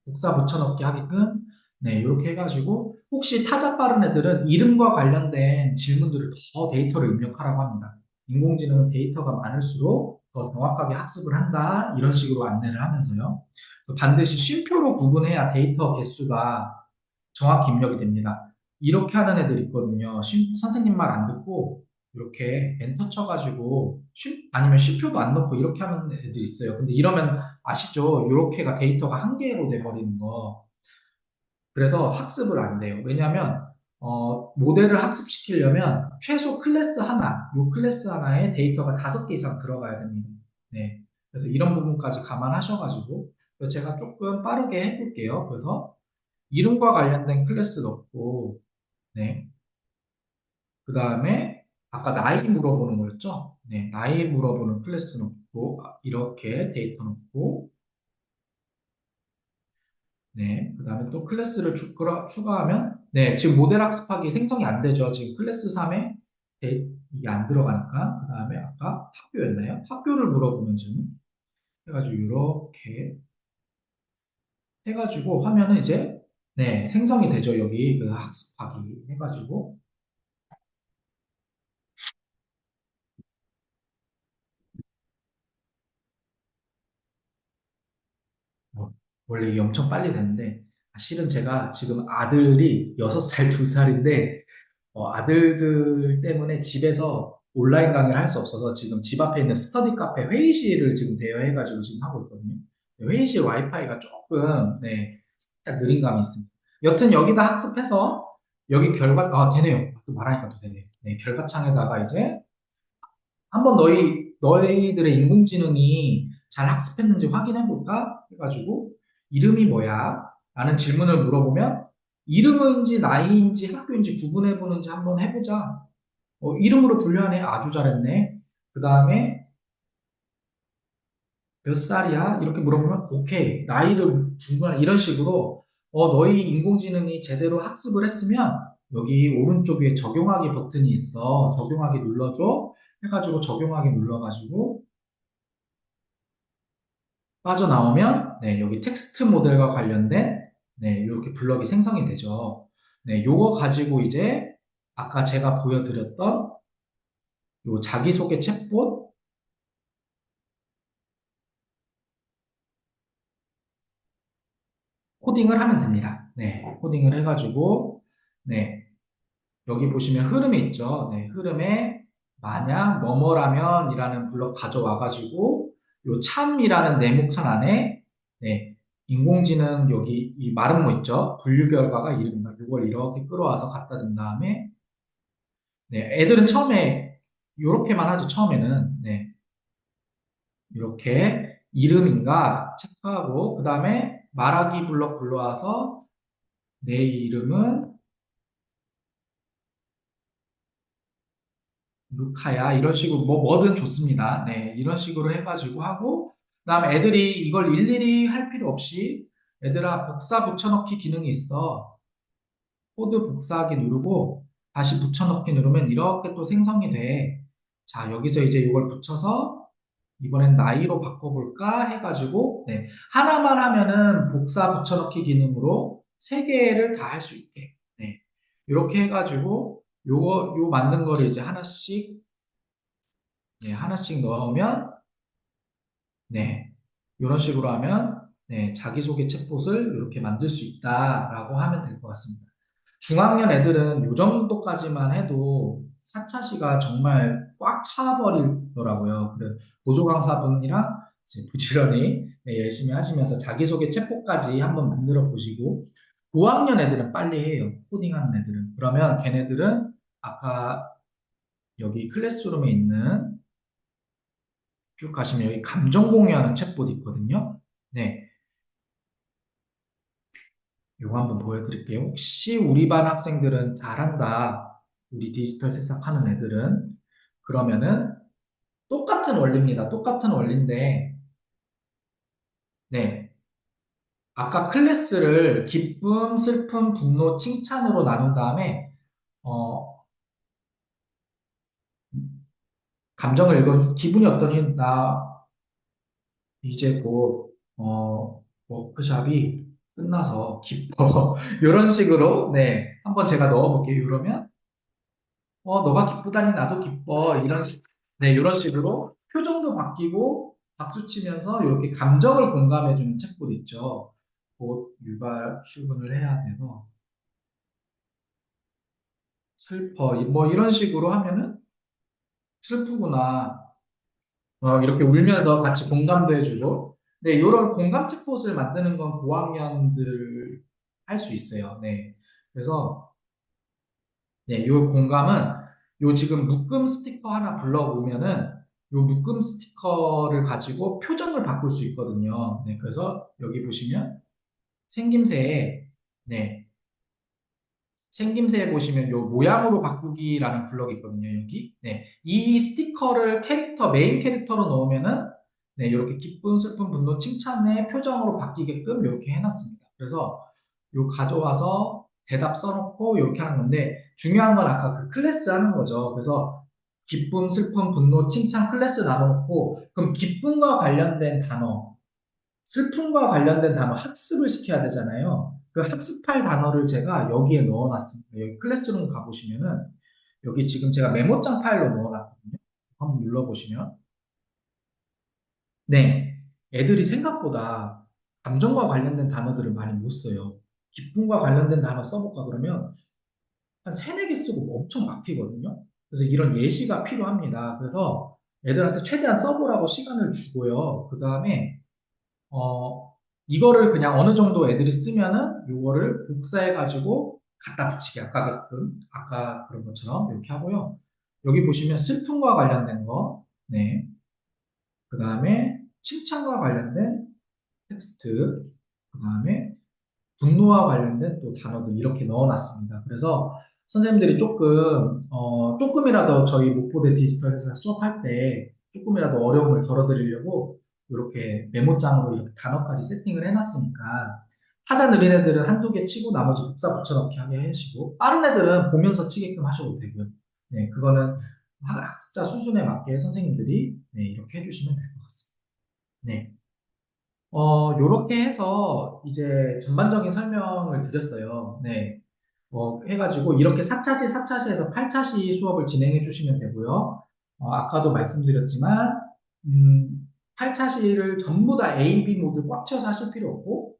Speaker 1: 복사 붙여넣기 하게끔 네, 요렇게 해가지고 혹시 타자 빠른 애들은 이름과 관련된 질문들을 더 데이터를 입력하라고 합니다. 인공지능은 데이터가 많을수록 더 정확하게 학습을 한다 이런 식으로 안내를 하면서요. 그래서 반드시 쉼표로 구분해야 데이터 개수가 정확히 입력이 됩니다. 이렇게 하는 애들 있거든요. 선생님 말 안 듣고 이렇게 엔터 쳐가지고 아니면 쉼표도 안 넣고 이렇게 하는 애들 있어요. 근데 이러면 아시죠? 이렇게가 데이터가 한 개로 돼버리는 거. 그래서 학습을 안 돼요. 왜냐하면 모델을 학습시키려면 최소 클래스 하나, 이 클래스 하나에 데이터가 5개 이상 들어가야 됩니다. 네. 그래서 이런 부분까지 감안하셔가지고 그래서 제가 조금 빠르게 해볼게요. 그래서 이름과 관련된 클래스 넣고, 네. 그 다음에 아까 나이 물어보는 거였죠? 네, 나이 물어보는 클래스 놓고, 이렇게 데이터 놓고, 네, 그 다음에 또 클래스를 추가하면, 네, 지금 모델 학습하기 생성이 안 되죠. 지금 클래스 3에 이게 안 들어가니까. 그 다음에 아까 학교였나요? 학교를 물어보는 중 해가지고, 이렇게 해가지고 하면은 이제, 네, 생성이 되죠. 여기 그 학습하기 해가지고. 뭐, 원래 이게 엄청 빨리 되는데, 실은 제가 지금 아들이 6살, 2살인데, 아들들 때문에 집에서 온라인 강의를 할 수 없어서 지금 집 앞에 있는 스터디 카페 회의실을 지금 대여해가지고 지금 하고 있거든요. 회의실 와이파이가 조금, 네, 살짝 느린 감이 있습니다. 여튼 여기다 학습해서 여기 되네요. 또 말하니까 또 되네요. 네, 결과창에다가 이제 한번 너희들의 인공지능이 잘 학습했는지 확인해 볼까? 해가지고, 이름이 뭐야? 라는 질문을 물어보면, 이름인지 나이인지 학교인지 구분해 보는지 한번 해보자. 이름으로 분류하네. 아주 잘했네. 그 다음에 몇 살이야? 이렇게 물어보면, 오케이. 나이를 분류하네. 이런 식으로, 너희 인공지능이 제대로 학습을 했으면, 여기 오른쪽 위에 적용하기 버튼이 있어. 적용하기 눌러줘. 해가지고 적용하기 눌러가지고, 빠져나오면 네, 여기 텍스트 모델과 관련된 네, 이렇게 블럭이 생성이 되죠. 네, 요거 가지고 이제 아까 제가 보여드렸던 요 자기소개 챗봇 코딩을 하면 됩니다. 네, 코딩을 해가지고 네, 여기 보시면 흐름이 있죠. 네, 흐름에 만약 뭐뭐라면이라는 블럭 가져와가지고 요 참이라는 네모 칸 안에 네, 인공지능 여기 이 마름모 있죠. 분류 결과가 이름입니다. 이걸 이렇게 끌어와서 갖다 준 다음에 네, 애들은 처음에 요렇게만 하죠. 처음에는 네, 이렇게 이름인가 체크하고 그 다음에 말하기 블럭 불러와서 내 이름은 루카야 이런 식으로 뭐든 좋습니다. 네, 이런 식으로 해가지고 하고 그다음에 애들이 이걸 일일이 할 필요 없이 애들아 복사 붙여넣기 기능이 있어. 코드 복사하기 누르고 다시 붙여넣기 누르면 이렇게 또 생성이 돼. 자, 여기서 이제 이걸 붙여서 이번엔 나이로 바꿔볼까 해가지고 네, 하나만 하면은 복사 붙여넣기 기능으로 세 개를 다 할 수 있게. 네, 이렇게 해가지고 요 만든 거를 이제 하나씩 넣으면, 네, 이런 식으로 하면, 네, 자기소개 챗봇을 이렇게 만들 수 있다라고 하면 될 것 같습니다. 중학년 애들은 이 정도까지만 해도 4차시가 정말 꽉 차버리더라고요. 그래, 보조 강사분이랑 이제 부지런히 네, 열심히 하시면서 자기소개 챗봇까지 한번 만들어 보시고, 5학년 애들은 빨리 해요. 코딩하는 애들은. 그러면 걔네들은 아까 여기 클래스룸에 있는 쭉 가시면 여기 감정 공유하는 챗봇 있거든요. 네, 이거 한번 보여드릴게요. 혹시 우리 반 학생들은 잘한다. 우리 디지털 새싹 하는 애들은. 그러면은 똑같은 원리입니다. 똑같은 원리인데, 네. 아까 클래스를 기쁨, 슬픔, 분노, 칭찬으로 나눈 다음에, 어, 감정을 기분이 어떠니? 나 이제 곧, 워크샵이 끝나서 기뻐. 이런 식으로, 네, 한번 제가 넣어볼게요. 그러면, 너가 기쁘다니 나도 기뻐. 네, 이런 식으로 표정도 바뀌고, 박수 치면서 이렇게 감정을 공감해주는 책도 있죠. 곧 육아 출근을 해야 돼서, 슬퍼. 뭐 이런 식으로 하면은, 슬프구나. 이렇게 울면서 같이 공감도 해주고, 네, 이런 공감 챗봇을 만드는 건 고학년들 할 수 있어요. 네. 그래서, 네, 요 공감은, 요 지금 묶음 스티커 하나 불러보면은, 요 묶음 스티커를 가지고 표정을 바꿀 수 있거든요. 네, 그래서 여기 보시면, 생김새에, 네, 생김새 보시면 요 모양으로 바꾸기라는 블럭이 있거든요, 여기. 네. 이 스티커를 메인 캐릭터로 넣으면은, 네, 이렇게 기쁨, 슬픔, 분노, 칭찬의 표정으로 바뀌게끔 이렇게 해놨습니다. 그래서 요 가져와서 대답 써놓고 이렇게 하는 건데, 중요한 건 아까 그 클래스 하는 거죠. 그래서 기쁨, 슬픔, 분노, 칭찬 클래스 나눠놓고, 그럼 기쁨과 관련된 단어, 슬픔과 관련된 단어 학습을 시켜야 되잖아요. 그 학습할 단어를 제가 여기에 넣어놨습니다. 여기 클래스룸 가보시면은 여기 지금 제가 메모장 파일로 넣어놨거든요. 한번 눌러보시면 네, 애들이 생각보다 감정과 관련된 단어들을 많이 못 써요. 기쁨과 관련된 단어 써볼까 그러면 한 세네 개 쓰고 엄청 막히거든요. 그래서 이런 예시가 필요합니다. 그래서 애들한테 최대한 써보라고 시간을 주고요. 그 다음에 어, 이거를 그냥 어느 정도 애들이 쓰면은 요거를 복사해가지고 갖다 붙이기 아까 그런 것처럼 이렇게 하고요. 여기 보시면 슬픔과 관련된 거, 네. 그 다음에 칭찬과 관련된 텍스트, 그 다음에 분노와 관련된 또 단어들 이렇게 넣어놨습니다. 그래서 선생님들이 조금이라도 저희 목포대 디지털에서 수업할 때 조금이라도 어려움을 덜어드리려고 이렇게 메모장으로 이렇게 단어까지 세팅을 해놨으니까 타자 느린 애들은 한두 개 치고 나머지 복사 붙여넣기 하게 하시고 빠른 애들은 보면서 치게끔 하셔도 되고요. 네, 그거는 학습자 수준에 맞게 선생님들이 네, 이렇게 해주시면 될 것 같습니다. 네. 요렇게 해서 이제 전반적인 설명을 드렸어요. 네. 해가지고 이렇게 4차시, 4차시에서 8차시 수업을 진행해 주시면 되고요. 아까도 말씀드렸지만, 8차시를 전부 다 A, B 모듈 꽉 채워서 하실 필요 없고,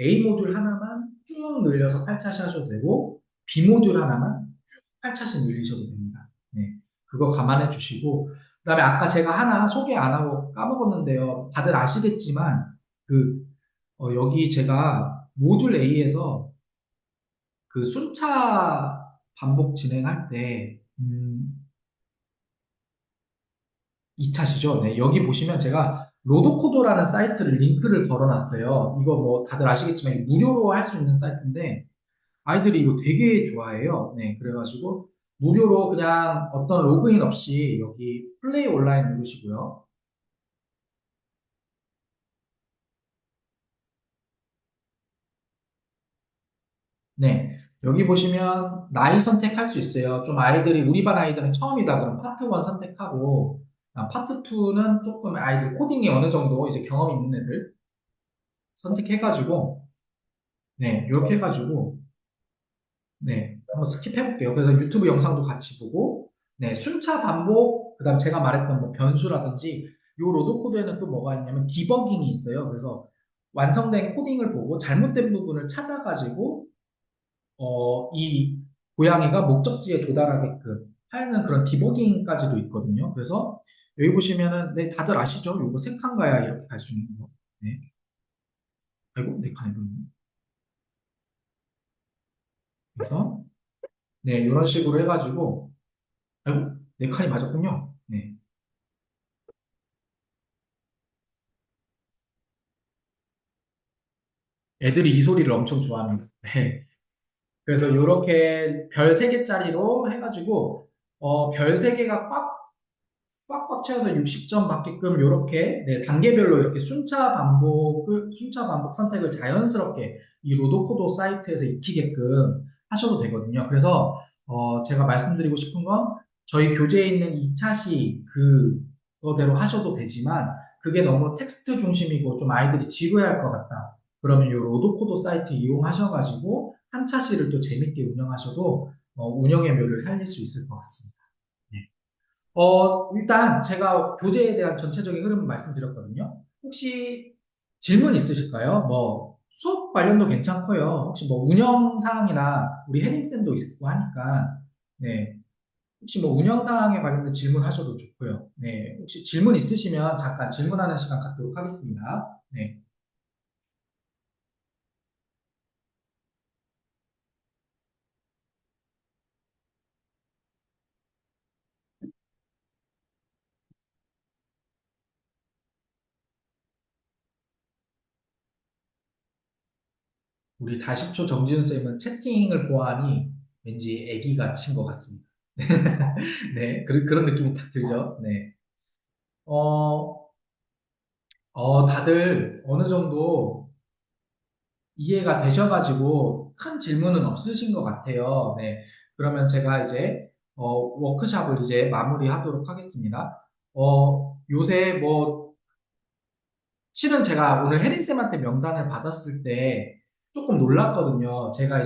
Speaker 1: A 모듈 하나만 쭉 늘려서 8차시 하셔도 되고, B 모듈 하나만 쭉 8차시 늘리셔도 됩니다. 네. 그거 감안해 주시고, 그다음에 아까 제가 하나 소개 안 하고 까먹었는데요. 다들 아시겠지만, 그, 여기 제가 모듈 A에서 그 순차 반복 진행할 때, 2차시죠? 네, 여기 보시면 제가 로도코도라는 사이트를 링크를 걸어놨어요. 이거 뭐 다들 아시겠지만 무료로 할 수 있는 사이트인데 아이들이 이거 되게 좋아해요. 네, 그래가지고 무료로 그냥 어떤 로그인 없이 여기 플레이 온라인 누르시고요. 네, 여기 보시면 나이 선택할 수 있어요. 좀 아이들이 우리 반 아이들은 처음이다 그럼 파트 1 선택하고 파트 2는 조금 아이들 코딩이 어느 정도 이제 경험이 있는 애들 선택해가지고 네, 이렇게 해가지고 네, 한번 스킵해 볼게요. 그래서 유튜브 영상도 같이 보고 네, 순차 반복 그다음 제가 말했던 뭐 변수라든지 요 로드 코드에는 또 뭐가 있냐면 디버깅이 있어요. 그래서 완성된 코딩을 보고 잘못된 부분을 찾아가지고 이 고양이가 목적지에 도달하게끔 하는 그런 디버깅까지도 있거든요. 그래서 여기 보시면은 네, 다들 아시죠? 요거 세 칸 가야 이렇게 갈 수 있는 거. 네. 아이고, 네 칸이 네 그래서 네, 이런 식으로 해가지고 아이고, 네 칸이 맞았군요. 네. 애들이 이 소리를 엄청 좋아합니다. 네. 그래서 이렇게 별 세개짜리로 해가지고 별 세개가 꽉꽉 채워서 60점 받게끔 이렇게 네, 단계별로 이렇게 순차 반복 선택을 자연스럽게 이 로도코도 사이트에서 익히게끔 하셔도 되거든요. 그래서 제가 말씀드리고 싶은 건 저희 교재에 있는 2차시 그거대로 하셔도 되지만 그게 너무 텍스트 중심이고 좀 아이들이 지루해할 것 같다. 그러면 이 로도코도 사이트 이용하셔가지고 한 차시를 또 재밌게 운영하셔도 운영의 묘를 살릴 수 있을 것 같습니다. 네. 일단 제가 교재에 대한 전체적인 흐름을 말씀드렸거든요. 혹시 질문 있으실까요? 뭐 수업 관련도 괜찮고요. 혹시 뭐 운영 사항이나 우리 혜림쌤도 있고 하니까 네. 혹시 뭐 운영 사항에 관련된 질문하셔도 좋고요. 네. 혹시 질문 있으시면 잠깐 질문하는 시간 갖도록 하겠습니다. 네. 우리 다십초 정지훈 쌤은 채팅을 보아하니 왠지 아기가 친 것 같습니다. 네, 그런 느낌이 딱 들죠. 네. 어, 다들 어느 정도 이해가 되셔가지고 큰 질문은 없으신 것 같아요. 네. 그러면 제가 이제 워크샵을 이제 마무리하도록 하겠습니다. 요새 뭐 실은 제가 오늘 혜린쌤한테 명단을 받았을 때 조금 놀랐거든요. 제가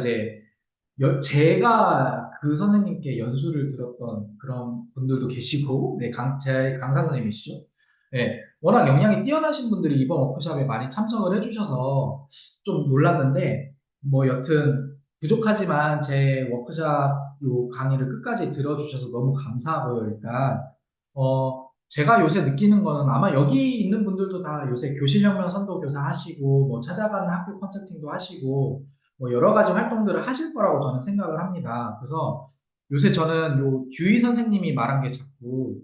Speaker 1: 그 선생님께 연수를 들었던 그런 분들도 계시고, 네, 제 강사 선생님이시죠. 네, 워낙 역량이 뛰어나신 분들이 이번 워크숍에 많이 참석을 해주셔서 좀 놀랐는데, 뭐 여튼 부족하지만 제 워크숍 요 강의를 끝까지 들어주셔서 너무 감사하고요, 일단. 제가 요새 느끼는 거는 아마 여기 있는 분들도 다 요새 교실혁명 선도 교사 하시고, 뭐 찾아가는 학교 컨설팅도 하시고, 뭐 여러 가지 활동들을 하실 거라고 저는 생각을 합니다. 그래서 요새 저는 요 규희 선생님이 말한 게 자꾸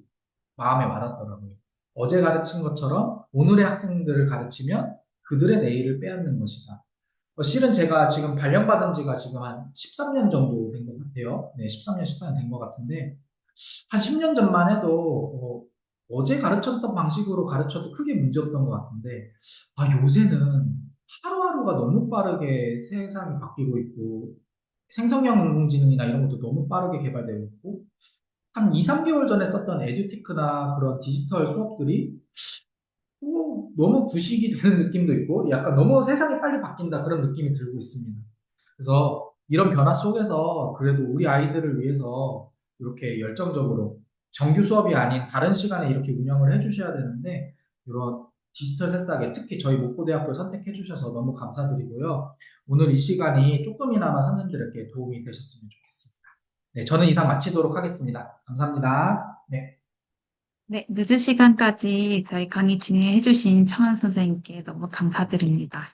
Speaker 1: 마음에 와닿더라고요. 어제 가르친 것처럼 오늘의 학생들을 가르치면 그들의 내일을 빼앗는 것이다. 실은 제가 지금 발령받은 지가 지금 한 13년 정도 된 것 같아요. 네, 13년, 14년 된 것 같은데, 한 10년 전만 해도 어제 가르쳤던 방식으로 가르쳐도 크게 문제 없던 것 같은데, 요새는 하루하루가 너무 빠르게 세상이 바뀌고 있고, 생성형 인공지능이나 이런 것도 너무 빠르게 개발되고 있고, 한 2, 3개월 전에 썼던 에듀테크나 그런 디지털 수업들이 너무 구식이 되는 느낌도 있고, 약간 너무 세상이 빨리 바뀐다 그런 느낌이 들고 있습니다. 그래서 이런 변화 속에서 그래도 우리 아이들을 위해서 이렇게 열정적으로 정규 수업이 아닌 다른 시간에 이렇게 운영을 해주셔야 되는데, 이런 디지털 새싹에 특히 저희 목포대학교를 선택해 주셔서 너무 감사드리고요. 오늘 이 시간이 조금이나마 선생님들에게 도움이 되셨으면 좋겠습니다. 네, 저는 이상 마치도록 하겠습니다. 감사합니다. 네,
Speaker 2: 네, 늦은 시간까지 저희 강의 진행해주신 청한 선생님께 너무 감사드립니다.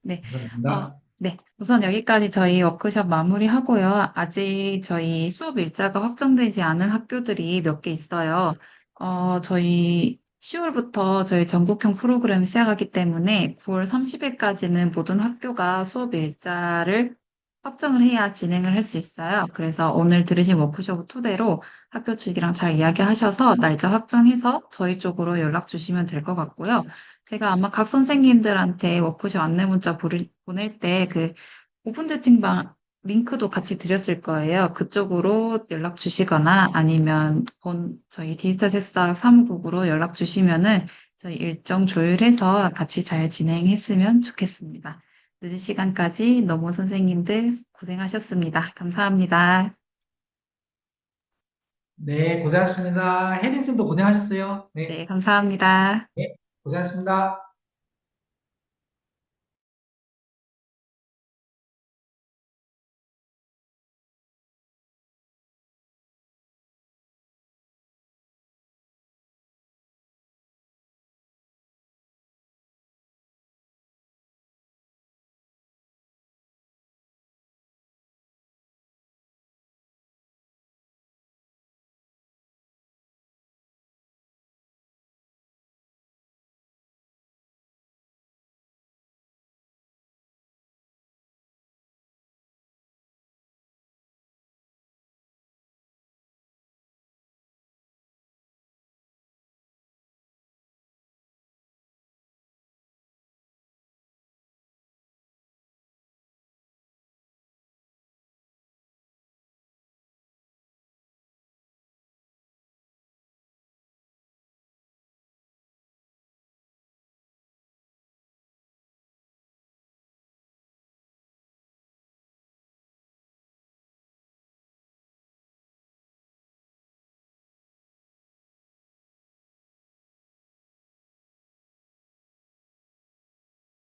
Speaker 2: 네,
Speaker 1: 감사합니다.
Speaker 2: 네. 우선 여기까지 저희 워크숍 마무리하고요. 아직 저희 수업 일자가 확정되지 않은 학교들이 몇 개 있어요. 저희 10월부터 저희 전국형 프로그램을 시작하기 때문에 9월 30일까지는 모든 학교가 수업 일자를 확정을 해야 진행을 할 수 있어요. 그래서 오늘 들으신 워크숍을 토대로 학교 측이랑 잘 이야기하셔서 날짜 확정해서 저희 쪽으로 연락 주시면 될 것 같고요. 제가 아마 각 선생님들한테 워크숍 안내 문자 보낼 때 그 오픈 채팅방 링크도 같이 드렸을 거예요. 그쪽으로 연락 주시거나 아니면 저희 디지털 새싹 사무국으로 연락 주시면은 저희 일정 조율해서 같이 잘 진행했으면 좋겠습니다. 늦은 시간까지 너무 선생님들 고생하셨습니다. 감사합니다.
Speaker 1: 네, 고생하셨습니다. 혜린 쌤도 고생하셨어요. 네,
Speaker 2: 네, 감사합니다.
Speaker 1: 네, 고생하셨습니다.